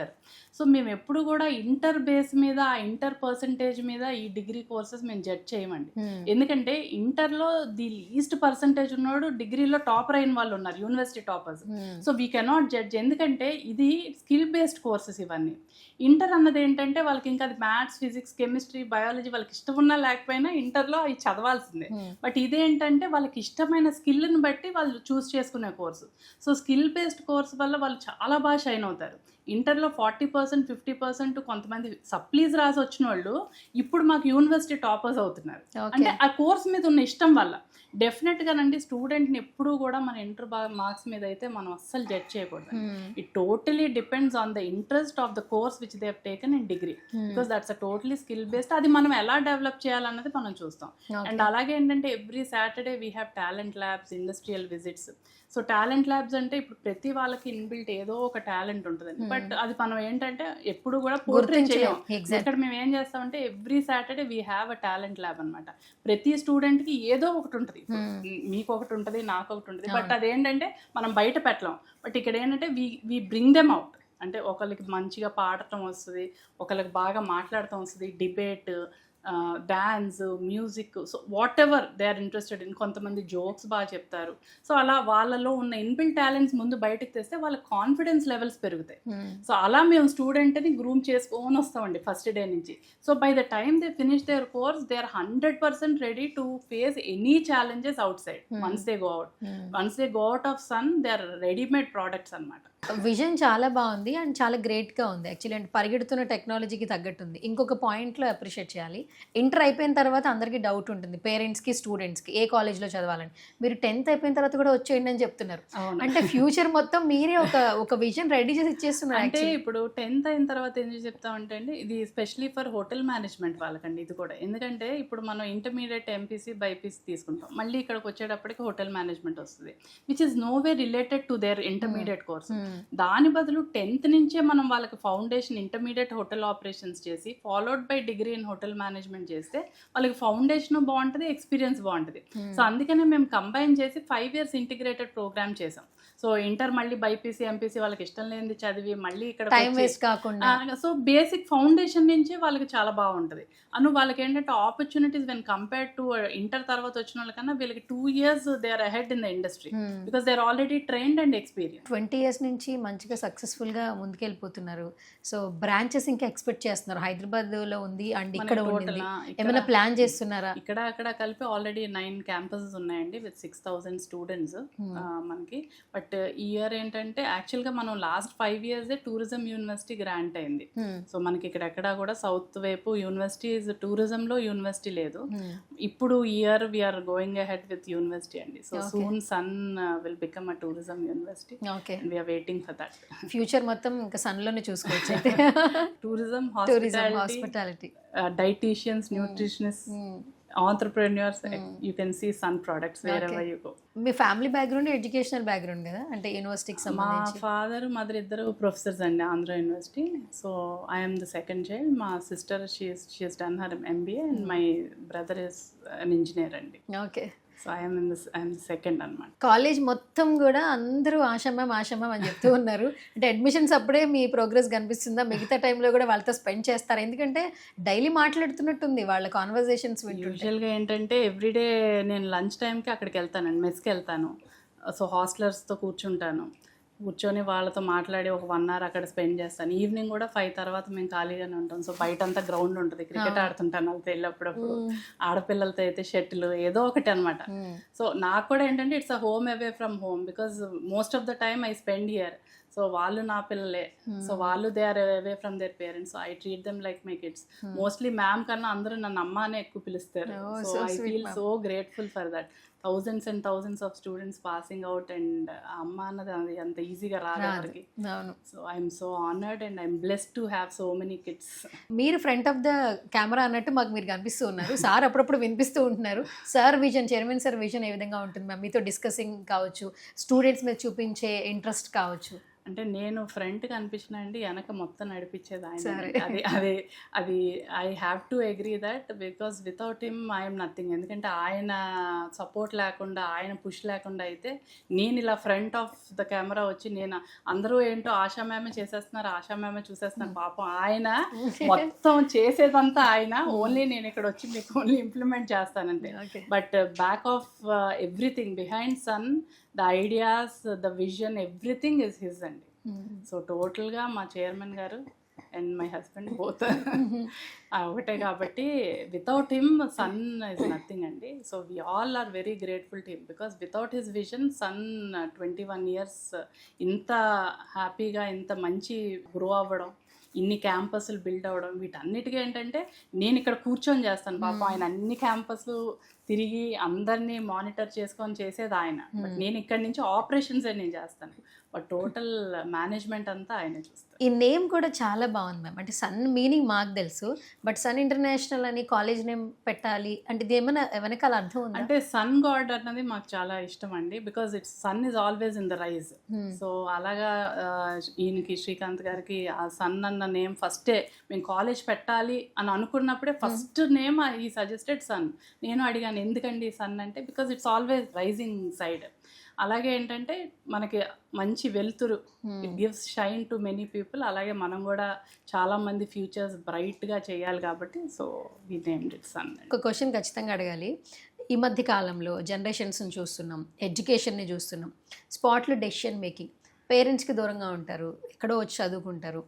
So మేము ఎప్పుడు కూడా ఇంటర్ బేస్ మీద, ఆ ఇంటర్ పర్సంటేజ్ మీద ఈ డిగ్రీ కోర్సెస్ మేము జడ్జ్ చేయమండి. ఎందుకంటే ఇంటర్లో ది లీస్ట్ పర్సంటేజ్ ఉన్నాడు, డిగ్రీలో టాపర్ అయిన వాళ్ళు ఉన్నారు, university toppers. So we cannot judge, ఎందుకంటే ఇది స్కిల్ బేస్డ్ కోర్సెస్ ఇవన్నీ. ఇంటర్ అన్నది ఏంటంటే వాళ్ళకి ఇంకా అది మ్యాథ్స్, ఫిజిక్స్, కెమిస్ట్రీ, బయాలజీ వాళ్ళకి ఇష్టం ఉన్నా లేకపోయినా ఇంటర్లో అవి చదవాల్సిందే. బట్ ఇదేంటంటే వాళ్ళకి ఇష్టమైన స్కిల్ని బట్టి వాళ్ళు చూస్ చేసుకునే course. So skill based course వల్ల వాళ్ళు చాలా బాగా షైన్ అవుతారు. ఇంటర్లో 40%, 50% కొంతమంది సప్లీస్ రాసి వచ్చిన వాళ్ళు ఇప్పుడు మాకు యూనివర్సిటీ టాపర్స్ అవుతున్నారు. అంటే ఆ కోర్స్ మీద ఉన్న ఇష్టం వల్ల. డెఫినెట్గానండి స్టూడెంట్ని ఎప్పుడూ కూడా మన ఇంటర్ మార్క్స్ మీద అయితే మనం అస్సలు జడ్జ్ చేయకూడదు. It totally depends on the interest of the course which they have taken in degree, because that's a totally skill based. అది మనం ఎలా డెవలప్ చేయాలన్నది మనం చూస్తాం. అండ్ అలాగే ఏంటంటే every Saturday we have talent labs, industrial visits. So talent labs అంటే ఇప్పుడు ప్రతి వాళ్ళకి ఇన్బిల్ట్ ఏదో ఒక టాలెంట్ ఉంటుందండి. బట్ అది మనం ఏంటంటే ఎప్పుడు కూడా పోర్ట్రే చేయం. ఇక్కడ మేము ఏం చేస్తామంటే every Saturday we have a talent lab అనమాట. ప్రతి స్టూడెంట్కి ఏదో ఒకటి ఉంటుంది. మీకు ఒకటి ఉంటుంది, నాకు ఒకటి ఉంటుంది. బట్ అదేంటంటే మనం బయట పెట్టలేం. బట్ ఇక్కడ ఏంటంటే వీ బ్రింగ్ దెమ్ అవుట్. అంటే ఒకరికి మంచిగా పాడటం వస్తుంది, ఒకరికి బాగా మాట్లాడటం వస్తుంది, debate, dance, music, so whatever they are interested in. కొంతమంది జోక్స్ బాగా చెప్తారు. సో అలా వాళ్ళలో ఉన్న ఇన్బిల్ట్ టాలెంట్స్ ముందు బయటకు తెస్తే వాళ్ళ కాన్ఫిడెన్స్ లెవెల్స్ పెరుగుతాయి. సో అలా మేము స్టూడెంట్ని గ్రూమ్ చేసుకొని వస్తామండి ఫస్ట్ డే నుంచి. So by the time they finish their course they are 100% ready to face any challenges outside. Once they go out of Sun they are readymade products అనమాట. Vision చాలా బాగుంది and చాలా గ్రేట్గా ఉంది actually. అంటే పరిగెడుతున్న టెక్నాలజీకి తగ్గట్టుంది. ఇంకొక పాయింట్లో అప్రిషియేట్ చేయాలి. ఇంటర్ అయిపోయిన తర్వాత అందరికీ డౌట్ ఉంటుంది, పేరెంట్స్కి, స్టూడెంట్స్కి ఏ కాలేజ్లో చదవాలని. మీరు 10th అయిపోయిన తర్వాత కూడా వచ్చేయండి అని చెప్తున్నారు. అంటే ఫ్యూచర్ మొత్తం మీరే ఒక విజన్ రెడీ చేసి ఇచ్చేస్తున్నారు. అంటే ఇప్పుడు 10th అయిన తర్వాత ఏం చెప్తామంటే అండి, ఇది స్పెషలీ ఫర్ హోటల్ మేనేజ్మెంట్ వాళ్ళకండి ఇది కూడా. ఎందుకంటే ఇప్పుడు మనం ఇంటర్మీడియట్ ఎంపీసీ, బైపీసీ తీసుకుంటాం, మళ్ళీ ఇక్కడికి వచ్చేటప్పటికి హోటల్ మేనేజ్మెంట్ వస్తుంది, which is no way related to their intermediate course. దాని బదులు 10th నుంచే మనం వాళ్ళకి ఫౌండేషన్ ఇంటర్మీడియట్ హోటల్ ఆపరేషన్స్ చేసి followed by degree in hotel management చేస్తే వాళ్ళకి ఫౌండేషన్ బాగుంటుంది, ఎక్స్పీరియన్స్ బాగుంటుంది. సో అందుకనే మేము కంబైన్ చేసి 5 years ఇంటిగ్రేటెడ్ ప్రోగ్రామ్ చేసాం. సో ఇంటర్ మళ్ళీ బైపీసీ, ఎంపీసీ వాళ్ళకి ఇష్టం లేనిది చదివి మళ్ళీ ఇక్కడ టైం వేస్ట్ కాకుండా, సో బేసిక్ ఫౌండేషన్ నుంచి వాళ్ళకి చాలా బాగుంటుంది. వాళ్ళకి ఏంటంటే opportunities when compared to inter తర్వాత వచ్చిన వాళ్ళకన్నా వీళ్ళకి 2 years they are ahead in the industry, because they are already trained and experience. 20 years నుంచి మంచిగా సక్సెస్ఫుల్గా ముందుకెళ్ళిపోతున్నారు. సో బ్రాంచెస్ ఇంకా ఎక్స్పెక్ట్ చేస్తున్నారు. హైదరాబాద్లో ఉంది అండ్ ఇక్కడ ఉంది, ఏమైనా ప్లాన్ చేస్తున్నారా? ఇక్కడ అక్కడ కలిపి ఆల్రెడీ 9 campuses ఉన్నాయండి విత్ 6,000 students మనకి. బట్ ఈ ఇయర్ ఏంటంటే యాక్చువల్గా మనం last 5 years tourism university grant అయింది. సో మనకి ఇక్కడ ఎక్కడ కూడా సౌత్ వైపు యూనివర్సిటీ టూరిజంలో యూనివర్సిటీ లేదు. ఇప్పుడు year we are going ahead with university అండి. So soon Sun will become a tourism university. Okay, we are waiting for that. Future మొత్తం ఇంకా సన్లోనే చూసుకోవచ్చు అయితే. Tourism, hospitality, dieticians, nutritionist, entrepreneurs, you can see sun products wherever you go. మీ family background educational background కదా, అంటే యూనివర్సిటీకి సంబంధించి? మా ఫాదర్, మదర్ ఇద్దరు ప్రొఫెసర్స్ అండి, Andhra university. So I'm the second child. మా sister she has done her MBA and my brother is an engineer అండి. ఓకే, సో ఐఎమ్ సెకండ్ అనమాట. కాలేజ్ మొత్తం కూడా అందరూ ఆశమ్మ అని చెప్తూ ఉన్నారు. అంటే అడ్మిషన్స్ అప్పుడే మీ ప్రోగ్రెస్ కనిపిస్తుందా? మిగతా టైంలో కూడా వాళ్ళతో స్పెండ్ చేస్తారు? ఎందుకంటే డైలీ మాట్లాడుతున్నట్టుంది వాళ్ళ కాన్వర్జేషన్స్ వింటుంటే. యూజువల్గా ఏంటంటే ఎవ్రీడే నేను లంచ్ టైంకి అక్కడికి వెళ్తానండి, మెస్కి వెళ్తాను. సో హాస్టలర్స్తో కూర్చొని వాళ్ళతో మాట్లాడి ఒక 1 hour అక్కడ స్పెండ్ చేస్తాను. ఈవినింగ్ కూడా 5 తర్వాత మేము ఖాళీగానే ఉంటాం. సో బయట అంతా గ్రౌండ్ ఉంటుంది, క్రికెట్ ఆడుతుంటాను వాళ్ళతో వెళ్ళినప్పుడు. ఆడపిల్లలతో అయితే షటిల్ ఏదో ఒకటి అనమాట. సో నాకు కూడా ఏంటంటే it's a home away from home, because most of the time I spend here. So వాళ్ళు నా పిల్లలే, సో వాళ్ళు they are away from their parents. So I treat them like my kids. Mostly ma'am కన్నా అందరూ నన్ను అమ్మ అనే ఎక్కువ పిలుస్తారు. So I feel so grateful for that. Thousands and thousands of students passing out, and అమ్మ అన్నది అది అంత ఈజీగా రాదు ఎవరికి. So I'm so honoured and I'm blessed to have so many kids. మీరు ఫ్రంట్ ఆఫ్ ద కెమెరా అన్నట్టు మాకు మీరు కనిపిస్తూ ఉన్నారు. సార్ అప్పుడప్పుడు వినిపిస్తూ ఉంటున్నారు. Sir vision, chairman sir vision ఏ విధంగా ఉంటుంది మ్యామ్? మీతో డిస్కసింగ్ కావచ్చు, స్టూడెంట్స్ మీద చూపించే ఇంట్రెస్ట్ కావచ్చు. అంటే నేను ఫ్రంట్ కనిపించిన అండి, వెనక మొత్తం నడిపించేది ఆయన. అది I have to agree that, because without him I'm nothing. ఎందుకంటే ఆయన సపోర్ట్ లేకుండా, ఆయన పుష్ లేకుండా అయితే నేను ఇలా ఫ్రంట్ ఆఫ్ ద కెమెరా వచ్చి నేను అందరూ ఏంటో ఆశా మ్యామే చేసేస్తున్నారు, ఆశా మ్యామే చూసేస్తున్నారు. పాపం ఆయన మొత్తం చేసేదంతా ఆయన. ఓన్లీ నేను ఇక్కడ వచ్చి మీకు ఓన్లీ ఇంప్లిమెంట్ చేస్తానంటే. But back of everything behind Sun, the ideas, the vision, everything is his అండి. సో టోటల్గా మా చైర్మన్ గారు అండ్ మై హస్బెండ్ బోత్ ఒకటే. కాబట్టి without him Sun is nothing అండి. So we all are very grateful to him, because without his vision Sun 21 years ఇంత హ్యాపీగా, ఇంత మంచి గ్రో అవ్వడం, ఇన్ని క్యాంపస్లు బిల్డ్ అవ్వడం, వీటన్నిటికీ ఏంటంటే నేను ఇక్కడ కూర్చొని చేస్తాను. పాపం ఆయన అన్ని క్యాంపస్లు తిరిగి అందరినీ మానిటర్ చేసుకొని చేసేది ఆయన. బట్ నేను ఇక్కడి నుంచి ఆపరేషన్స్ నేను చేస్తాను, బట్ టోటల్ మేనేజ్మెంట్ అంతా ఆయన చూస్తారు. ఈ నేమ్ కూడా చాలా బాగుంది మ్యామ్. అంటే సన్ మీనింగ్ మాకు తెలుసు, బట్ సన్ ఇంటర్నేషనల్ అని కాలేజ్ నేమ్ పెట్టాలి అంటే ఇది ఏమైనా వెనకాల అర్థం ఉంది? అంటే సన్ గాడ్ అన్నది మాకు చాలా ఇష్టం అండి, because it's Sun is always in the rise. So అలాగా ఈయనకి, శ్రీకాంత్ గారికి ఆ సన్ అన్న నేమ్ ఫస్టే మేము కాలేజ్ పెట్టాలి అని అనుకున్నప్పుడే ఫస్ట్ నేమ్ ఈ సజెస్టెడ్ సన్. నేను అడిగాను ఎందుకండి సన్ అంటే, because it's always rising side. అలాగే ఏంటంటే మనకి మంచి వెలుతురు, it gives shine to many people. అలాగే మనం కూడా చాలా మంది ఫ్యూచర్స్ బ్రైట్గా చేయాలి కాబట్టి so we named it Sun. ఒక క్వశ్చన్ ఖచ్చితంగా అడగాలి. ఈ మధ్య కాలంలో జనరేషన్స్ని చూస్తున్నాం, ఎడ్యుకేషన్ని చూస్తున్నాం, స్పాట్లో డెసిషన్ మేకింగ్, పేరెంట్స్కి దూరంగా ఉంటారు, ఎక్కడో వచ్చి చదువుకుంటారు.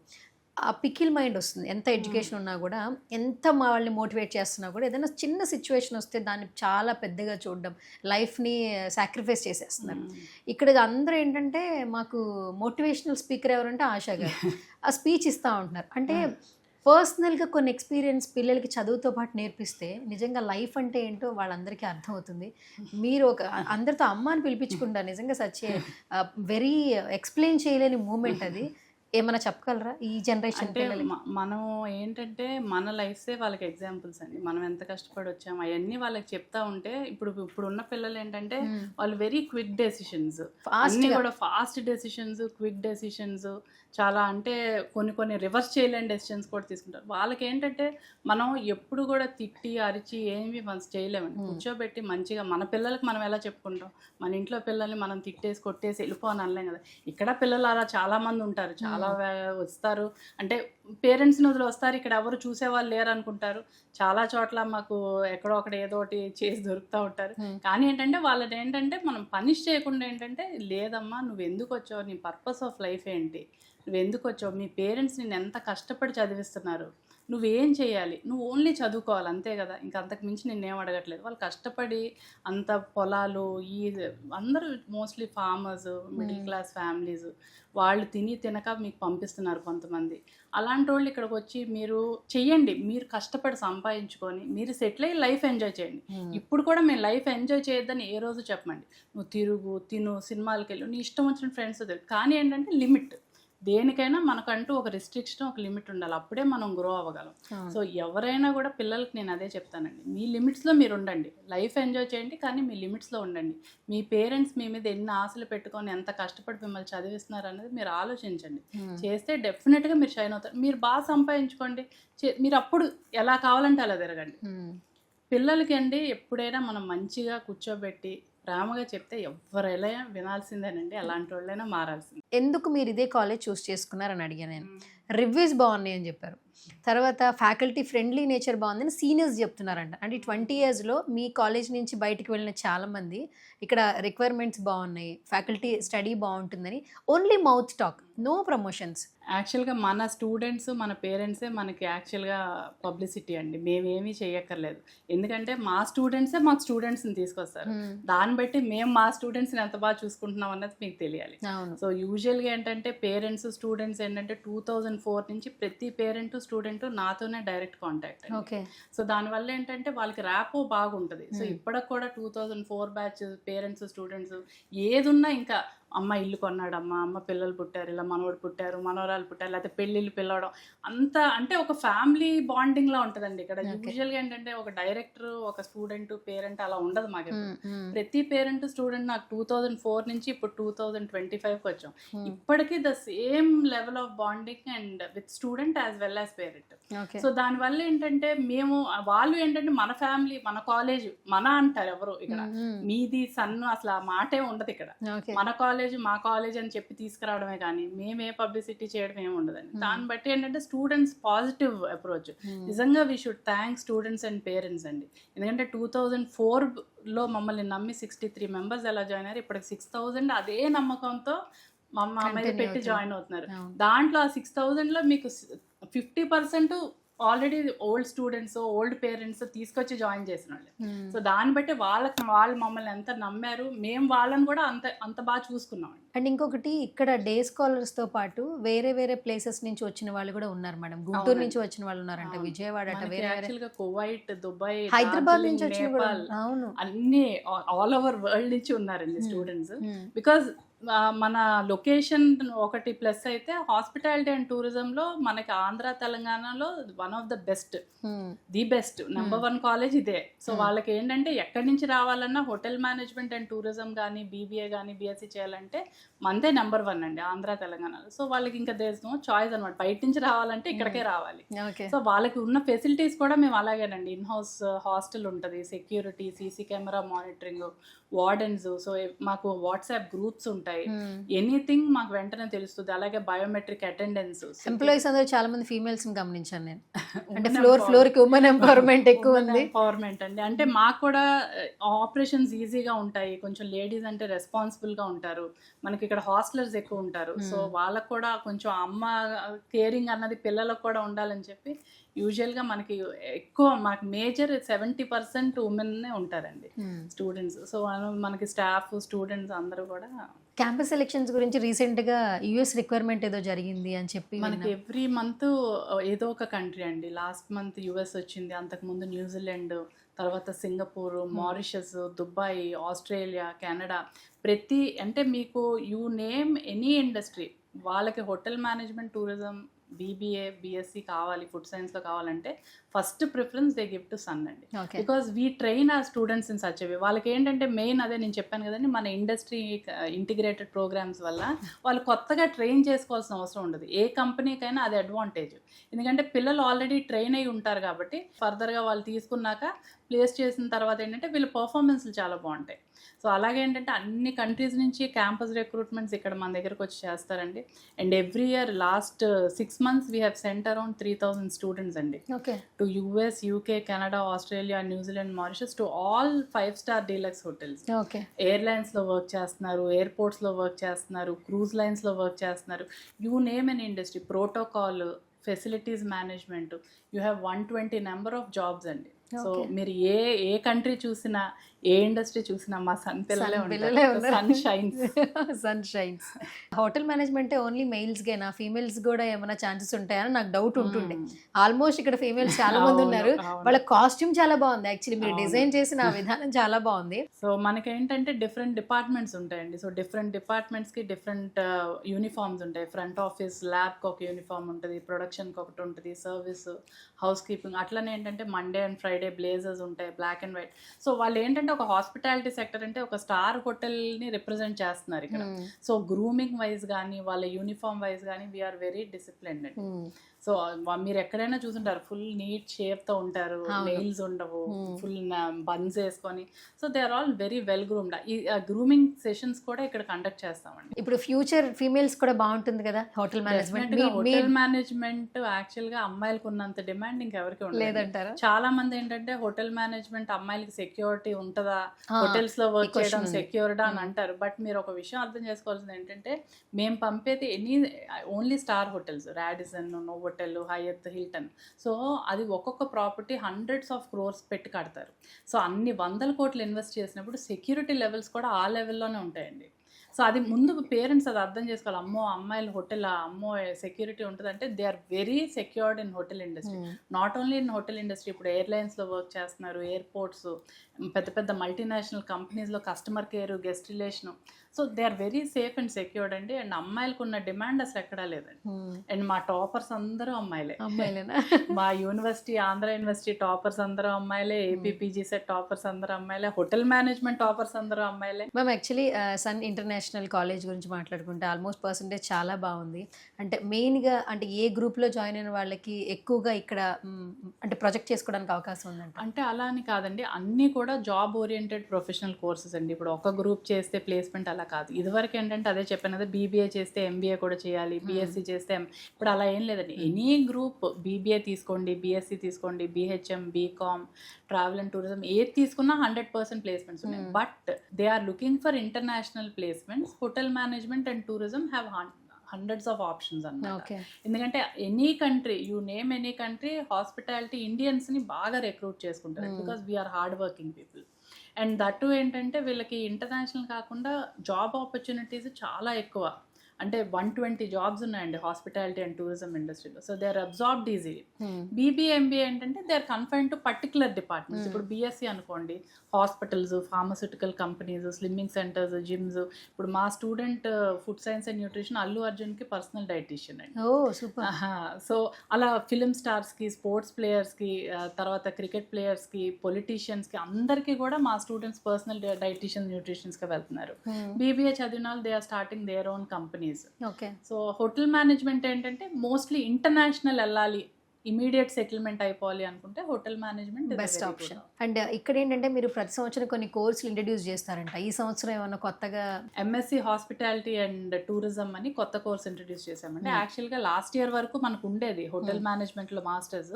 ఆ పికిల్ మైండ్ వస్తుంది. ఎంత ఎడ్యుకేషన్ ఉన్నా కూడా, ఎంత వాళ్ళని మోటివేట్ చేస్తున్నా కూడా, ఏదైనా చిన్న సిచ్యువేషన్ వస్తే దాన్ని చాలా పెద్దగా చూడడం, లైఫ్ని సాక్రిఫైస్ చేసేస్తున్నారు. ఇక్కడ అందరూ ఏంటంటే మాకు మోటివేషనల్ స్పీకర్ ఎవరంటే ఆశా గారు, ఆ స్పీచ్ ఇస్తూ ఉంటున్నారు. అంటే పర్సనల్గా కొన్ని ఎక్స్పీరియన్స్ పిల్లలకి చదువుతో పాటు నేర్పిస్తే నిజంగా లైఫ్ అంటే ఏంటో వాళ్ళందరికీ అర్థమవుతుంది. మీరు ఒక అందరితో అమ్మ అని పిలిపించుకుంటారు, నిజంగా సచ్ వెరీ ఎక్స్ప్లెయిన్ చేయలేని మూమెంట్ అది. ఏమైనా చెప్పగలరా ఈ జనరేషన్? అంటే మనం ఏంటంటే మన లైఫ్సే వాళ్ళకి ఎగ్జాంపుల్స్ అండి. మనం ఎంత కష్టపడి వచ్చాము అవన్నీ వాళ్ళకి చెప్తా ఉంటే, ఇప్పుడున్న పిల్లలు ఏంటంటే వాళ్ళు వెరీ క్విక్ డెసిషన్స్, అన్నీ కూడా ఫాస్ట్ డెసిషన్స్, క్విక్ డెసిషన్స్, చాలా అంటే కొన్ని రివర్స్ చేయలేని డెసిషన్స్ కూడా తీసుకుంటారు. వాళ్ళకి ఏంటంటే మనం ఎప్పుడు కూడా తిట్టి అరిచి ఏమి మనం చేయలేమండి. కూర్చోబెట్టి మంచిగా మన పిల్లలకి మనం ఎలా చెప్పుకుంటాం, మన ఇంట్లో పిల్లల్ని మనం తిట్టేసి కొట్టేసి వెళ్ళిపోని అనలేం కదా. ఇక్కడ పిల్లలు అలా చాలామంది ఉంటారు, చాలా వస్తారు. అంటే పేరెంట్స్ని వదిలి వస్తారు, ఇక్కడ ఎవరు చూసేవాళ్ళు లేరు అనుకుంటారు. చాలా చోట్ల మాకు ఎక్కడో ఒకటి ఏదో ఒకటి చేసి దొరుకుతూ ఉంటారు. కానీ ఏంటంటే వాళ్ళని ఏంటంటే మనం పనిష్ చేయకుండా ఏంటంటే, లేదమ్మా నువ్వు ఎందుకు వచ్చావు, నీ పర్పస్ ఆఫ్ లైఫ్ ఏంటి, నువ్వు ఎందుకు వచ్చావు, మీ పేరెంట్స్ నిన్ను ఎంత కష్టపడి చదివిస్తున్నారు, నువ్వేం చేయాలి, నువ్వు ఓన్లీ చదువుకోవాలి అంతే కదా, ఇంకా అంతకు మించి నిన్నేం అడగట్లేదు. వాళ్ళు కష్టపడి అంత పొలాలు, అందరూ mostly farmers, middle class families, వాళ్ళు తినక మీకు పంపిస్తున్నారు కొంతమంది. అలాంటి వాళ్ళు ఇక్కడికి వచ్చి మీరు చెయ్యండి, మీరు కష్టపడి సంపాదించుకొని మీరు సెటిల్ అయ్యి లైఫ్ ఎంజాయ్ చేయండి. ఇప్పుడు కూడా మేము లైఫ్ ఎంజాయ్ చేయొద్దని ఏ రోజు చెప్పమండి. నువ్వు తిరుగు, తిను, సినిమాలకి వెళ్ళు, నీ ఇష్టం వచ్చిన ఫ్రెండ్స్ తెలుసు. కానీ ఏంటంటే లిమిట్, దేనికైనా మనకంటూ ఒక రిస్ట్రిక్షన్, ఒక లిమిట్ ఉండాలి, అప్పుడే మనం గ్రో అవ్వగలం. సో ఎవరైనా కూడా పిల్లలకి నేను అదే చెప్తానండి, మీ లిమిట్స్లో మీరు ఉండండి, లైఫ్ ఎంజాయ్ చేయండి, కానీ మీ లిమిట్స్లో ఉండండి. మీ పేరెంట్స్ మీ మీద ఎన్ని ఆశలు పెట్టుకొని ఎంత కష్టపడి మిమ్మల్ని చదివిస్తున్నారు అనేది మీరు ఆలోచించండి. చేస్తే డెఫినెట్గా మీరు షైన్ అవుతారు. మీరు బాగా సంపాదించుకోండి, మీరు అప్పుడు ఎలా కావాలంటే అలా తిరగండి. పిల్లలకి అండి ఎప్పుడైనా మనం మంచిగా కూర్చోబెట్టి ప్రేమగా చెప్తే ఎవరైనా వినాల్సిందేనండి, ఎలాంటి వాళ్ళైనా మారాల్సిందే. ఎందుకు మీరు ఇదే కాలేజ్ చూస్ చేసుకున్నారని అడిగాను నేను. రివ్యూస్ బాగున్నాయి అని చెప్పారు. తర్వాత ఫ్యాకల్టీ ఫ్రెండ్లీ నేచర్ బాగుందని సీనియర్స్ చెప్తున్నారంట. అంటే 20 ఇయర్స్లో మీ కాలేజ్ నుంచి బయటికి వెళ్ళిన చాలామంది ఇక్కడ రిక్వైర్మెంట్స్ బాగున్నాయి, ఫ్యాకల్టీ స్టడీ బాగుంటుందని only mouth talk, no promotions. యాక్చువల్గా మన స్టూడెంట్స్ మన పేరెంట్సే మనకి యాక్చువల్గా పబ్లిసిటీ అండి, మేమేమీ చేయక్కర్లేదు. ఎందుకంటే మా స్టూడెంట్సే మాకు స్టూడెంట్స్ని తీసుకొస్తారు, దాన్ని బట్టి మేము మా స్టూడెంట్స్ని ఎంత బాగా చూసుకుంటున్నాం అన్నది మీకు తెలియాలి. అవును. సో యూజువల్గా ఏంటంటే పేరెంట్స్ స్టూడెంట్స్ ఏంటంటే 2004 నుంచి ప్రతి పేరెంట్ స్టూడెంట్ నాతోనే డైరెక్ట్ కాంటాక్ట్. ఓకే. సో దానివల్ల ఏంటంటే వాళ్ళకి ర్యాపో బాగుంటుంది. సో ఇప్పటికి కూడా 2004 బ్యాచ్ పేరెంట్స్ స్టూడెంట్స్ ఏదున్నా ఇంకా అమ్మ ఇల్లు కొన్నాడమ్మా, అమ్మ పిల్లలు పుట్టారు, ఇలా మనవడు పుట్టారు, మనవరాలు పుట్టారు, లేకపోతే పెళ్ళిళ్ళు పిలవడం, అంతా అంటే ఒక ఫ్యామిలీ బాండింగ్ లా ఉంటుందండి ఇక్కడ. యూజువల్గా ఏంటంటే ఒక డైరెక్టర్ ఒక స్టూడెంట్ పేరెంట్ అలా ఉండదు మాకు. ప్రతి పేరెంట్ స్టూడెంట్ నాకు 2004 నుంచి ఇప్పుడు 2025కి వచ్చాం, ఇప్పటికీ the same level of bonding and with student as well as parent. So దానివల్ల ఏంటంటే మేము వాళ్ళు ఏంటంటే మన ఫ్యామిలీ మన కాలేజ్ మన అంటారు ఎవరు ఇక్కడ, మీది సన్ను అసలు ఆ మాటే ఉండదు ఇక్కడ. మన కాలేజ్ మా కాలేజ్ అని చెప్పి తీసుకురావడమే కానీ మేమే పబ్లిసిటీ చేయడం ఏమి ఉండదండి. దాన్ని బట్టి ఏంటంటే స్టూడెంట్స్ పాజిటివ్ అప్రోచ్. నిజంగా we should thank students and parents అండి. ఎందుకంటే 2004లో మమ్మల్ని నమ్మి 63 మెంబర్స్ ఎలా జాయిన్ అయ్యారు, ఇప్పటికి 6000 అదే నమ్మకంతో మా మీద పెట్టి జాయిన్ అవుతున్నారు. దాంట్లో ఆ 6000లో మీకు 50% already old students old parents తీసుకొచ్చి జాయిన్ చేసిన వాళ్ళు. సో దాన్ని బట్టి వాళ్ళు మమ్మల్ని ఎంత నమ్మారు, మేము వాళ్ళని కూడా అంత బాగా చూసుకున్నాం. అండ్ ఇంకొకటి ఇక్కడ డే స్కాలర్స్తో పాటు వేరే వేరే ప్లేసెస్ నుంచి వచ్చిన వాళ్ళు కూడా ఉన్నారు మేడం. గుంటూరు నుంచి వచ్చిన వాళ్ళు ఉన్నారంట, విజయవాడ అట, వేరే కువైట్, దుబాయ్, హైదరాబాద్ నుంచి వచ్చిన నేపాల్, అవును అన్ని ఆల్ ఓవర్ వరల్డ్ నుంచి ఉన్నారండి స్టూడెంట్స్. బికాజ్ మన లొకేషన్ ఒకటి ప్లస్ అయితే హాస్పిటాలిటీ అండ్ టూరిజంలో మనకి ఆంధ్ర తెలంగాణలో one of the best, the best #1 college ఇదే. సో వాళ్ళకి ఏంటంటే ఎక్కడి నుంచి రావాలన్నా హోటల్ మేనేజ్మెంట్ అండ్ టూరిజం కానీ BBA కానీ BSc చేయాలంటే మనదే #1 అండి ఆంధ్ర తెలంగాణలో. సో వాళ్ళకి ఇంకా దేర్ ఇస్ నో చాయిస్ అనమాట, బయట నుంచి రావాలంటే ఇక్కడికే రావాలి. సో వాళ్ళకి ఉన్న ఫెసిలిటీస్ కూడా మేము అలాగేనండి, ఇన్ హౌస్ హాస్టల్ ఉంటుంది, security, CC camera monitoring, wardens, so మాకు వాట్సాప్ గ్రూప్స్ ఉంటాయి, ఎనీథింగ్ మాకు వెంటనే తెలుస్తుంది. అలాగే బయోమెట్రిక్ అటెండెన్స్. ఎంప్లాయీస్ అందరూ చాలా మంది ఫీమేల్స్ ని గమనించాను నేను. అంటే ఫ్లోర్ కి ఉమెన్ ఎంపవర్మెంట్ ఎక్కువ ఉంది. ఎంపవర్మెంట్ అండి, అంటే మాకు కూడా ఆపరేషన్స్ ఈజీగా ఉంటాయి, కొంచెం లేడీస్ అంటే రెస్పాన్సిబుల్ గా ఉంటారు. మనకి ఇక్కడ హాస్టలర్స్ ఎక్కువ ఉంటారు, సో వాళ్ళకు కూడా కొంచెం అమ్మ కేరింగ్ అన్నది పిల్లలకు కూడా ఉండాలని చెప్పి యూజువల్గా మనకి ఎక్కువ మాకు మేజర్ 70% ఉమెన్నే ఉంటారండి స్టూడెంట్స్. సో మనకి స్టాఫ్ స్టూడెంట్స్ అందరూ కూడా. క్యాంపస్ సెలెక్షన్స్ గురించి రీసెంట్గా US రిక్వైర్మెంట్ ఏదో జరిగింది అని చెప్పి మనకి ఎవ్రీ మంత్ ఏదో ఒక కంట్రీ అండి. లాస్ట్ మంత్ US వచ్చింది, అంతకుముందు న్యూజిలాండ్, తర్వాత Singapore, Mauritius, Dubai, Australia, Canada, ప్రతి అంటే మీకు యూ నేమ్ ఎనీ ఇండస్ట్రీ, వాళ్ళకి hotel management tourism BBA BSc కావాలి, ఫుడ్ సైన్స్లో కావాలంటే first preference they give to Sun అండి. బికాస్ వీ ట్రైన్ ఆ స్టూడెంట్స్ ఇన్ సచ్ వే. వాళ్ళకి ఏంటంటే మెయిన్ అదే నేను చెప్పాను కదండి, మన ఇండస్ట్రీ ఇంటిగ్రేటెడ్ ప్రోగ్రామ్స్ వల్ల వాళ్ళు కొత్తగా ట్రైన్ చేసుకోవాల్సిన అవసరం ఉండదు. ఏ కంపెనీకైనా అది అడ్వాంటేజ్, ఎందుకంటే పిల్లలు ఆల్రెడీ ట్రైన్ అయి ఉంటారు కాబట్టి ఫర్దర్గా వాళ్ళు తీసుకున్నాక ప్లేస్ చేసిన తర్వాత ఏంటంటే వీళ్ళ పర్ఫార్మెన్స్లు చాలా బాగుంటాయి. సో అలాగే ఏంటంటే అన్ని కంట్రీస్ నుంచి క్యాంపస్ రిక్రూట్మెంట్స్ ఇక్కడ మన దగ్గరకు వచ్చి చేస్తారండి. And every year last 6 months we have sent around 3000 students అండి to US, UK, Canada, Australia, New Zealand, Mauritius, to all 5-star deluxe hotels. ఎయిర్లైన్స్లో వర్క్ చేస్తున్నారు, ఎయిర్పోర్ట్స్లో వర్క్ చేస్తున్నారు, క్రూజ్ లైన్స్లో వర్క్ చేస్తున్నారు, you name an industry, protocol, facilities management, you have 120 number of jobs అండి. So మీరు ఏ కంట్రీ చూసినా ఏ ఇండస్ట్రీ చూసినా మా సన్ పిల్లలే ఉంటారు. Sun shines. Hotel management only males గేనా, ఫీమేల్స్ కూడా ఏమైనా ఛాన్సెస్ ఉంటాయని నాకు డౌట్ ఉంటుండే. ఆల్మోస్ట్ ఇక్కడ ఫీమేల్స్ చాలా మంది ఉన్నారు, వాళ్ళ కాస్ట్యూమ్ చాలా బాగుంది, యాక్చువల్లీ మీరు డిజైన్ చేసిన విధానం చాలా బాగుంది. సో మనకేంటంటే డిఫరెంట్ డిపార్ట్మెంట్స్ ఉంటాయండి. సో డిఫరెంట్ డిపార్ట్మెంట్స్కి డిఫరెంట్ యూనిఫామ్స్ ఉంటాయి. ఫ్రంట్ ఆఫీస్ ల్యాబ్కి ఒక యూనిఫామ్ ఉంటుంది, ప్రొడక్షన్కి ఒకటి ఉంటుంది, సర్వీస్, హౌస్ కీపింగ్, అట్లనే ఏంటంటే మండే అండ్ ఫ్రైడే బ్లేజర్స్ ఉంటాయి, బ్లాక్ అండ్ వైట్. సో వాళ్ళు ఏంటంటే ఒక హాస్పిటాలిటీ సెక్టర్ అంటే ఒక స్టార్ హోటల్ని రిప్రజెంట్ చేస్తున్నారు ఇక్కడ. సో గ్రూమింగ్ వైజ్ కానీ వాళ్ళ యూనిఫామ్ వైజ్ కానీ వీఆర్ వెరీ డిసిప్లిన్డ్ అండి. సో మీరు ఎక్కడైనా చూసుంటారు ఫుల్ నీట్ షేప్తో ఉంటారు, నెయిల్స్ ఉండవు, ఫుల్ బన్స్ వేసుకొని. So they are all very well groomed. ఈ గ్రూమింగ్ సెషన్స్ కూడా ఇక్కడ కండక్ట్ చేస్తామండి. ఇప్పుడు ఫ్యూచర్ ఫీమేల్స్ కూడా బాగుంటుంది కదా hotel management. Hotel management actual గా అమ్మాయిలకు ఉన్నంత డిమాండ్ ఇంకెవరికి ఉండదు లేదంటారా? చాలా మంది ఏంటంటే హోటల్ మేనేజ్మెంట్ అమ్మాయిలకి సెక్యూరిటీ ఉంటుందా, హోటల్స్ లో వర్క్ చేయడం సెక్యూర్డా అని అంటారు. బట్ మీరు ఒక విషయం అర్థం చేసుకోవాల్సింది ఏంటంటే మేము పంపేది only star hotels, Radisson, Novotel, Hyatt, Hilton. So అది ఒక్కొక్క ప్రాపర్టీ హండ్రెడ్స్ ఆఫ్ క్రోర్స్ పెట్టి కడతారు. సో అన్ని 100 కోట్లు ఇన్వెస్ట్ చేసినప్పుడు సెక్యూరిటీ లెవెల్స్ కూడా ఆ లెవెల్లోనే ఉంటాయండి. సో అది ముందు పేరెంట్స్ అది అర్థం చేసుకోవాలి. అమ్మో అమ్మాయిలు హోటల్, అమ్మో సెక్యూరిటీ ఉంటుందంటే they are very secured in hotel industry. Not only in hotel industry, ఇప్పుడు ఎయిర్లైన్స్లో వర్క్ చేస్తున్నారు, ఎయిర్పోర్ట్స్, పెద్ద పెద్ద మల్టీనేషనల్ కంపెనీస్లో customer care, guest relation. So they are very safe and secured అండి. అండ్ అమ్మాయిలకు ఉన్న డిమాండ్ అసలు ఎక్కడా లేదండి. అండ్ మా టాపర్స్ అందరూ అమ్మాయిలే. మా యూనివర్సిటీ, ఆంధ్ర యూనివర్సిటీ టాపర్స్ అందరూ అమ్మాయిలే, ఏపీపీజీ సెట్ టాపర్స్ అందరూ అమ్మాయిలే, హోటల్ మేనేజ్మెంట్ టాపర్స్ అందరూ అమ్మాయిలే. Ma'am actually Sun international college గురించి మాట్లాడుకుంటే ఆల్మోస్ట్ పర్సంటేజ్ చాలా బాగుంది. అంటే మెయిన్గా అంటే ఏ గ్రూప్లో జాయిన్ అయిన వాళ్ళకి ఎక్కువగా ఇక్కడ అంటే ప్రొజెక్ట్ చేసుకోవడానికి అవకాశం ఉందంట. అంటే అలా అని కాదండి, అన్నీ కూడా జాబ్ ఓరియంటెడ్ ప్రొఫెషనల్ కోర్సెస్ అండి. ఇప్పుడు ఒక గ్రూప్ చేస్తే ప్లేస్మెంట్ అలా కాదు. ఇదివరకు ఏంటంటే అదే చెప్పాను కదా, బీబీఏ చేస్తే ఎంబీఏ కూడా చేయాలి, బీఎస్సీ చేస్తే ఇప్పుడు అలా ఏం లేదండి. ఎనీ గ్రూప్, బీబీఏ తీసుకోండి, బీఎస్సీ తీసుకోండి, BHM, BCom, travel and tourism, ఏది తీసుకున్నా 100% ప్లేస్మెంట్స్ ఉన్నాయి. But they are looking for international placements. Hotel management and tourism have hundreds of options అన్నమాట. ఎందుకంటే any country, you name any country, hospitality ఇండియన్స్ని బాగా recruit చేసుకుంటారు because we are hard working people. And that ఏంటంటే వీళ్ళకి international కాకుండా job opportunities చాలా ఎక్కువ. అంటే 120 జాబ్స్ ఉన్నాయండి హాస్పిటాలిటీ అండ్ టూరిజం ఇండస్ట్రీలో. So they are absorbed easily. BBA, MBA ఏంటంటే they are confined to particular departments. ఇప్పుడు బీఎస్సీ అనుకోండి, hospitals, pharmaceutical companies, slimming centres, gyms. ఇప్పుడు మా student food science and nutrition Allu అర్జున్కి పర్సనల్ డైటీషియన్ అండి. So అలా film స్టార్స్కి, స్పోర్ట్స్ ప్లేయర్స్కి, తర్వాత క్రికెట్ ప్లేయర్స్కి, పొలిటీషియన్స్కి అందరికీ కూడా మా స్టూడెంట్స్ పర్సనల్ డైటీషియన్, న్యూట్రిషన్స్గా వెళ్తున్నారు. బీబీఏ చదివిన వాళ్ళు they are starting their own companies. So hotel management ఏంటంటే మోస్ట్లీ ఇంటర్నేషనల్ వెళ్ళాలి, ఇమీడియట్ సెటిల్మెంట్ అయిపోవాలి అనుకుంటే hotel management best option. And ఇక్కడ ఏంటంటే మీరు ప్రతి సంవత్సరం కొన్ని కోర్సులు ఇంట్రడ్యూస్ చేస్తారంట. ఈ సంవత్సరం ఏమన్నా కొత్తగా ఎంఎస్సి హాస్పిటాలిటీ అండ్ టూరిజం అని కొత్త కోర్స్ ఇంట్రడ్యూస్ చేసామండి. యాక్చువల్గా లాస్ట్ ఇయర్ వరకు మనకు ఉండేది హోటల్ మేనేజ్మెంట్ లో మాస్టర్స్,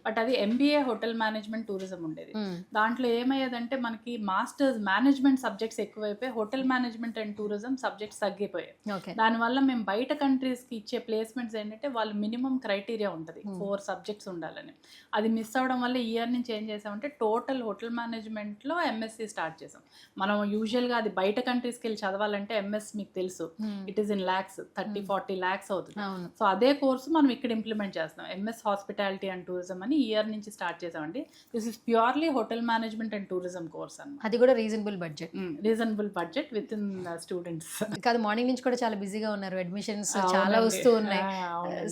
బట్ అది ఎంబీఏ హోటల్ మేనేజ్మెంట్ టూరిజం ఉండేది. దాంట్లో ఏమయ్యేదంటే మనకి మాస్టర్స్ మేనేజ్మెంట్ సబ్జెక్ట్స్ ఎక్కువైపోయి hotel management and tourism subjects తగ్గిపోయాయి. దానివల్ల మేము బయట కంట్రీస్ కి ఇచ్చే ప్లేస్మెంట్స్ ఏంటంటే వాళ్ళు మినిమం క్రైటీరియా ఉంటుంది, 4 సబ్జెక్ట్స్ ఉండాలని. అది మిస్ అవడం వల్ల ఈ ఇయర్ నుంచి ఏం చేసామంటే టోటల్ హోటల్ మేనేజ్మెంట్లో ఎంఎస్సి స్టార్ట్ చేసాం. మనం యూజువల్గా అది బయట కంట్రీస్కి వెళ్ళి చదవాలంటే ఎంఎస్ మీకు తెలుసు it is in lakhs, 30-40 lakhs అవుతుంది. సో అదే కోర్సు మనం ఇక్కడ ఇంప్లిమెంట్ చేస్తాం. ఎంఎస్ హాస్పిటాలిటీ అండ్ టూరిజం అని ఈ ఇయర్ నుంచి స్టార్ట్ చేసామండి. This is purely hotel management and tourism course అన్నమాట. అది కూడా reasonable budget with in students. కాదు, మార్నింగ్ నుంచి కూడా చాలా బిజీగా ఉన్నారు, అడ్మిషన్స్ చాలా వస్తూ ఉన్నాయి.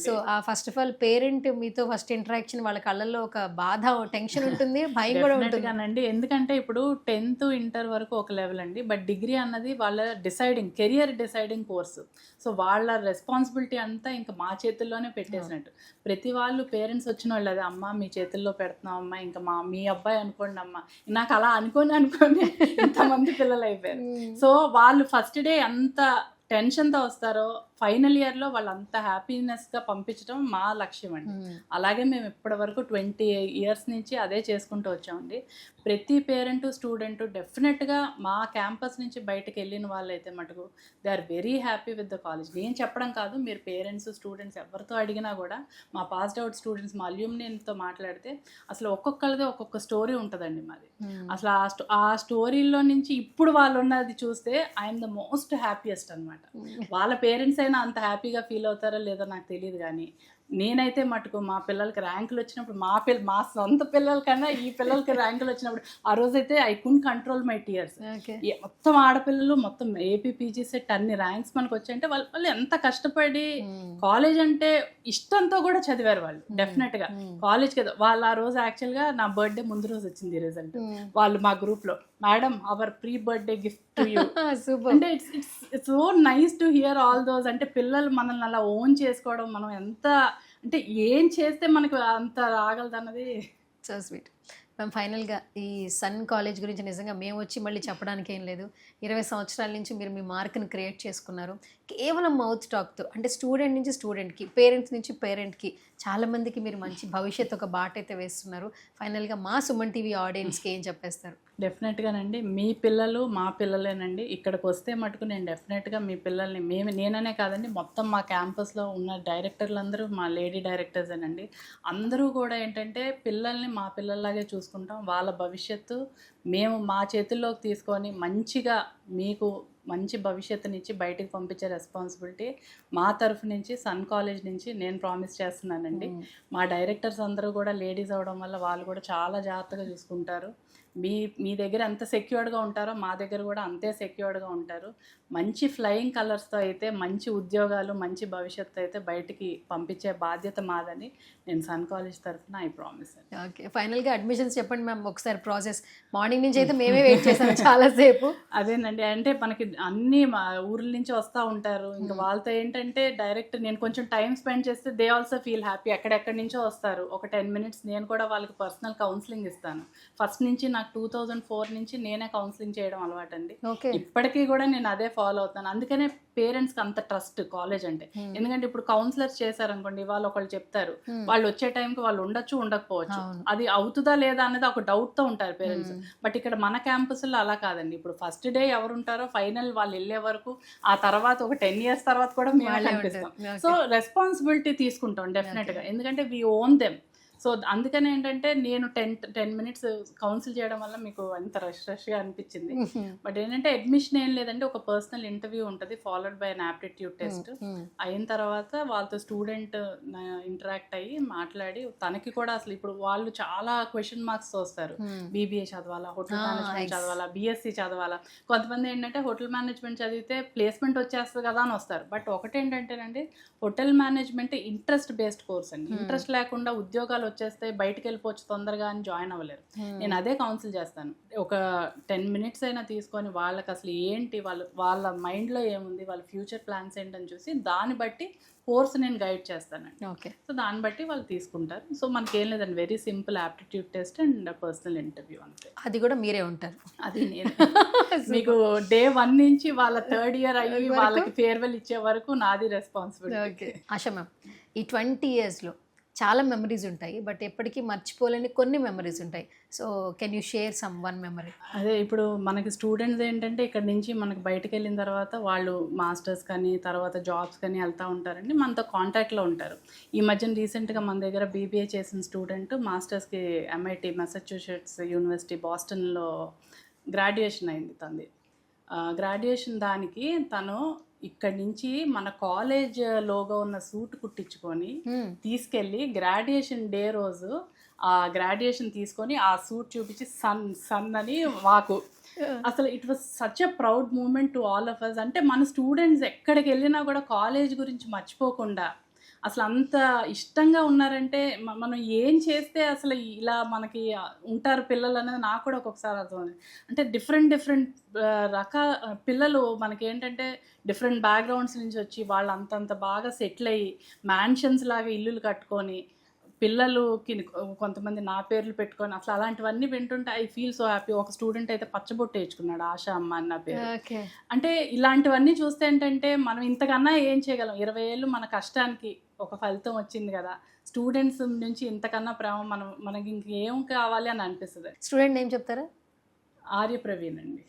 సో ఆ ఫస్ట్ ఆఫ్ ఆల్ పేరెంట్ మీతో ఫస్ట్ ఇంటరాక్షన్, వాళ్ళ కళ్ళల్లో ఒక బాధ, టెన్షన్ ఉంటుంది, భయం కూడా ఉంటుంది అండి. ఎందుకంటే ఇప్పుడు 10th ఇంటర్ వరకు ఒక లెవెల్ అండి, బట్ డిగ్రీ అన్నది వాళ్ళ కెరియర్ డిసైడింగ్ కోర్సు. సో వాళ్ళ రెస్పాన్సిబిలిటీ అంతా ఇంకా మా చేతుల్లోనే పెట్టేసినట్టు. ప్రతి వాళ్ళు పేరెంట్స్ వచ్చిన వాళ్ళు అదే, అమ్మ మీ చేతుల్లో పెడుతున్నాం అమ్మ, ఇంకా మీ అబ్బాయి అనుకోండి అమ్మ. నాకు అలా అనుకోని ఇంతమంది పిల్లలు అయిపోయారు. సో వాళ్ళు ఫస్ట్ డే అంత టెన్షన్తో వస్తారో ఫైనల్ ఇయర్లో వాళ్ళంతా హ్యాపీనెస్గా పంపించడం మా లక్ష్యం అండి. అలాగే మేము ఇప్పటి వరకు 20 years నుంచి అదే చేసుకుంటూ వచ్చామండి. ప్రతి పేరెంట్, స్టూడెంట్ డెఫినెట్గా మా క్యాంపస్ నుంచి బయటకు వెళ్ళిన వాళ్ళైతే మటుకు they are very happy with the college. నేను చెప్పడం కాదు, మీరు పేరెంట్స్, స్టూడెంట్స్ ఎవరితో అడిగినా కూడా, మా పాస్డ్ అవుట్ స్టూడెంట్స్, మా అల్యూమినితో మాట్లాడితే అసలు ఒక్కొక్కరిది ఒక్కొక్క స్టోరీ ఉంటుందండి మాది. అసలు ఆ స్టోరీలో నుంచి ఇప్పుడు వాళ్ళు ఉన్నది చూస్తే ఐఎమ్ ద మోస్ట్ హ్యాపీయెస్ట్ అనమాట. వాళ్ళ పేరెంట్స్ అయినా అంత హ్యాపీగా ఫీల్ అవుతారో లేదో నాకు తెలియదు, కానీ నేనైతే మటుకు మా పిల్లలకి ర్యాంకులు వచ్చినప్పుడు, మా సొంత పిల్లల కన్నా ఈ పిల్లలకి ర్యాంకులు వచ్చినప్పుడు ఆ రోజైతే I could control my tears. మొత్తం ఆడపిల్లలు, మొత్తం ఏపీపీజీ సెట్ అన్ని ర్యాంక్స్ మనకు వచ్చాయంటే వాళ్ళు ఎంత కష్టపడి కాలేజ్ అంటే ఇష్టంతో కూడా చదివారు వాళ్ళు. డెఫినెట్గా కాలేజ్ కదా వాళ్ళు. ఆ రోజు యాక్చువల్గా నా బర్త్డే ముందు రోజు వచ్చింది రిజల్ట్. వాళ్ళు మా గ్రూప్లో, madam our pre birthday gift to you. అంటే it's so nice to hear all those. అంటే పిల్లలు మనల్ని అలా ఓన్ చేసుకోవడం, మనం ఎంత అంటే ఏం చేస్తే మనకు అంత రాగలదు అన్నది. So sweet ma'am. ఫైనల్గా ఈ సన్ కాలేజ్ గురించి నిజంగా మేము వచ్చి మళ్ళీ చెప్పడానికి ఏం లేదు. 20 సంవత్సరాల నుంచి మీరు మీ మార్క్ని క్రియేట్ చేసుకున్నారు కేవలం మౌత్ టాక్తో. అంటే స్టూడెంట్ నుంచి స్టూడెంట్కి, పేరెంట్స్ నుంచి పేరెంట్కి చాలామందికి మీరు మంచి భవిష్యత్తు ఒక బాట అయితే వేస్తున్నారు. ఫైనల్గా మా సుమన్ టీవీ ఆడియన్స్కి ఏం చెప్పేస్తారు? డెఫినెట్గానండి, మీ పిల్లలు మా పిల్లలేనండి. ఇక్కడికి వస్తే మటుకు నేను డెఫినెట్గా మీ పిల్లల్ని నేననే కాదండి, మొత్తం మా క్యాంపస్లో ఉన్న డైరెక్టర్లందరూ మా లేడీ డైరెక్టర్సేనండి. అందరూ కూడా ఏంటంటే పిల్లల్ని మా పిల్లల్లాగే చూసుకుంటాం. వాళ్ళ భవిష్యత్తు మేము మా చేతుల్లోకి తీసుకొని మంచిగా మీకు మంచి భవిష్యత్తునిచ్చి బయటికి పంపించే రెస్పాన్సిబిలిటీ మా తరఫు నుంచి సన్ కాలేజ్ నుంచి నేను ప్రామిస్ చేస్తున్నానండి. మా డైరెక్టర్స్ అందరూ కూడా లేడీస్ అవడం వల్ల వాళ్ళు కూడా చాలా జాగ్రత్తగా చూసుకుంటారు. మీ దగ్గర ఎంత సెక్యూర్డ్గా ఉంటారో మా దగ్గర కూడా అంతే సెక్యూర్డ్గా ఉంటారు. మంచి ఫ్లయింగ్ కలర్స్తో అయితే మంచి ఉద్యోగాలు, మంచి భవిష్యత్తు అయితే బయటికి పంపించే బాధ్యత మాదని నేను సన్ కాలేజ్ తరఫున ఐ ప్రామిస్ అండి. ఓకే, ఫైనల్గా అడ్మిషన్స్ చెప్పండి మ్యామ్ ఒకసారి. ప్రాసెస్ మార్నింగ్ నుంచి అయితే మేమే వెయిట్ చేసాము చాలాసేపు. అదేనండి, అంటే మనకి అన్ని మా ఊర్ల నుంచి వస్తూ ఉంటారు. ఇంకా వాళ్ళతో ఏంటంటే డైరెక్ట్ నేను కొంచెం టైం స్పెండ్ చేస్తే దే ఆల్సో ఫీల్ హ్యాపీ. ఎక్కడెక్కడి నుంచో వస్తారు. ఒక 10 minutes నేను కూడా వాళ్ళకి పర్సనల్ కౌన్సిలింగ్ ఇస్తాను. ఫస్ట్ నుంచి నాకు 2004 నుంచి నేనే కౌన్సిలింగ్ చేయడం అలవాటు అండి. ఇప్పటికీ కూడా నేను అదే ఫాలో అవుతాను. అందుకనే పేరెంట్స్కి అంత ట్రస్ట్ కాలేజ్ అంటే. ఎందుకంటే ఇప్పుడు కౌన్సిలర్స్ చేశారనుకోండి, వాళ్ళు ఒకళ్ళు చెప్తారు, వాళ్ళు వచ్చే టైంకి వాళ్ళు ఉండొచ్చు ఉండకపోవచ్చు, అది అవుతుందా లేదా అనేది ఒక డౌట్తో ఉంటారు పేరెంట్స్. బట్ ఇక్కడ మన క్యాంపస్లో అలా కాదండి. ఇప్పుడు ఫస్ట్ డే ఎవరు ఉంటారో ఫైనల్ వాళ్ళు వెళ్ళే వరకు, ఆ తర్వాత ఒక 10 years తర్వాత కూడా మేము కనిపిస్తాం. సో రెస్పాన్సిబిలిటీ తీసుకుంటాం డెఫినెట్గా, ఎందుకంటే వీ ఓన్ దెమ్. సో అందుకని ఏంటంటే నేను 10 minutes కౌన్సిల్ చేయడం వల్ల మీకు అంత రష్గా అనిపించింది. బట్ ఏంటంటే అడ్మిషన్ ఏం లేదంటే ఒక పర్సనల్ ఇంటర్వ్యూ ఉంటుంది, followed by an aptitude test. అయిన తర్వాత వాళ్ళతో స్టూడెంట్ ఇంటరాక్ట్ అయ్యి మాట్లాడి, తనకి కూడా అసలు ఇప్పుడు వాళ్ళు చాలా క్వశ్చన్ మార్క్స్ వస్తారు. బీబీఏ చదవాలా, హోటల్ మేనేజ్మెంట్ చదవాలా, బీఎస్సీ చదవాలా. కొంతమంది ఏంటంటే హోటల్ మేనేజ్మెంట్ చదివితే ప్లేస్మెంట్ వచ్చేస్తుంది కదా అని వస్తారు. బట్ ఒకటేంటంటేనండి, hotel management interest based course అండి. ఇంట్రెస్ట్ లేకుండా ఉద్యోగాలు వచ్చేస్తే బయటకు వెళ్ళిపోవచ్చు తొందరగా అని జాయిన్ అవ్వలేరు. నేను అదే కౌన్సిల్ చేస్తాను. ఒక 10 minutes అయినా తీసుకొని వాళ్ళకి అసలు ఏంటి, వాళ్ళ మైండ్లో ఏముంది, వాళ్ళ ఫ్యూచర్ ప్లాన్స్ ఏంటని చూసి దాన్ని బట్టి కోర్స్ నేను గైడ్ చేస్తానండి. ఓకే, సో దాన్ని బట్టి వాళ్ళు తీసుకుంటారు. సో మనకేం లేదండి, very simple aptitude test and personal interview అంతే. అది కూడా మీరే ఉంటారు? అది నేను మీకు day 1 నుంచి వాళ్ళ 3rd year అయ్యి వాళ్ళకి ఫేర్వెల్ ఇచ్చే వరకు నాది రెస్పాన్సిబిలిటీ. ఓకే ఆశా మ్యామ్, ఈ 20 yearsలో చాలా మెమరీస్ ఉంటాయి, బట్ ఎప్పటికీ మర్చిపోలేని కొన్ని మెమరీస్ ఉంటాయి. So can you share some one memory? అదే ఇప్పుడు మనకి స్టూడెంట్స్ ఏంటంటే ఇక్కడ నుంచి మనకి బయటకు వెళ్ళిన తర్వాత వాళ్ళు మాస్టర్స్ కానీ తర్వాత జాబ్స్ కానీ వెళ్తూ ఉంటారండి, మనతో కాంటాక్ట్లో ఉంటారు. ఈ మధ్యన రీసెంట్గా మన దగ్గర బీబీఏ చేసిన స్టూడెంట్ మాస్టర్స్కి MIT మెసచ్యూసెట్స్ యూనివర్సిటీ బాస్టన్లో గ్రాడ్యుయేషన్ అయింది తనది. గ్రాడ్యుయేషన్ దానికి తను ఇక్కడి నుంచి మన కాలేజ్ లోగో ఉన్న సూట్ కుట్టించుకొని తీసుకెళ్ళి గ్రాడ్యుయేషన్ డే రోజు ఆ గ్రాడ్యుయేషన్ తీసుకొని ఆ సూట్ చూపించి సన్ అని మాకు అసలు it was such a proud moment to all of us. అంటే మన స్టూడెంట్స్ ఎక్కడికి వెళ్ళినా కూడా కాలేజ్ గురించి మర్చిపోకుండా అసలు అంత ఇష్టంగా ఉన్నారంటే మనం ఏం చేస్తే అసలు ఇలా మనకి ఉంటారు పిల్లలు అనేది నాకు కూడా ఒక్కొక్కసారి అర్థమైంది. అంటే డిఫరెంట్ పిల్లలు మనకి ఏంటంటే డిఫరెంట్ బ్యాక్గ్రౌండ్స్ నుంచి వచ్చి వాళ్ళు అంతంత బాగా సెటిల్ అయ్యి మ్యాన్షన్స్ లాగా ఇల్లులు కట్టుకొని పిల్లలుకి కొంతమంది నా పేర్లు పెట్టుకొని అసలు అలాంటివన్నీ వింటుంటే ఐ ఫీల్ సో హ్యాపీ. ఒక స్టూడెంట్ అయితే పచ్చబొట్టు వేయించుకున్నాడు, ఆశ అమ్మ అని నా పేరు. అంటే ఇలాంటివన్నీ చూస్తే ఏంటంటే మనం ఇంతకన్నా ఏం చేయగలం? 20 ఏళ్ళు మన కష్టానికి ఒక ఫలితం వచ్చింది కదా. స్టూడెంట్స్ నుంచి ఇంతకన్నా ప్రేమ మనకి ఇంకేం కావాలి అని అనిపిస్తుంది. స్టూడెంట్ నేమ్ చెప్తారా? ఆర్య ప్రవీణ్ అండి.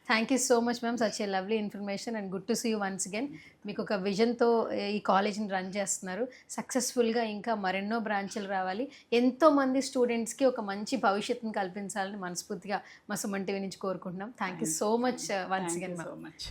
Thank you so much ma'am, such a lovely information and good to see you once again. మీకు ఒక విజన్తో ఈ కాలేజ్ని రన్ చేస్తున్నారు. సక్సెస్ఫుల్గా ఇంకా మరెన్నో బ్రాంచ్లు రావాలి, ఎంతోమంది స్టూడెంట్స్కి ఒక మంచి భవిష్యత్తుని కల్పించాలని మనస్ఫూర్తిగా మా సుమన్ టీవీ నుంచి కోరుకుంటున్నాం. Thank you so much once again ma'am. So much.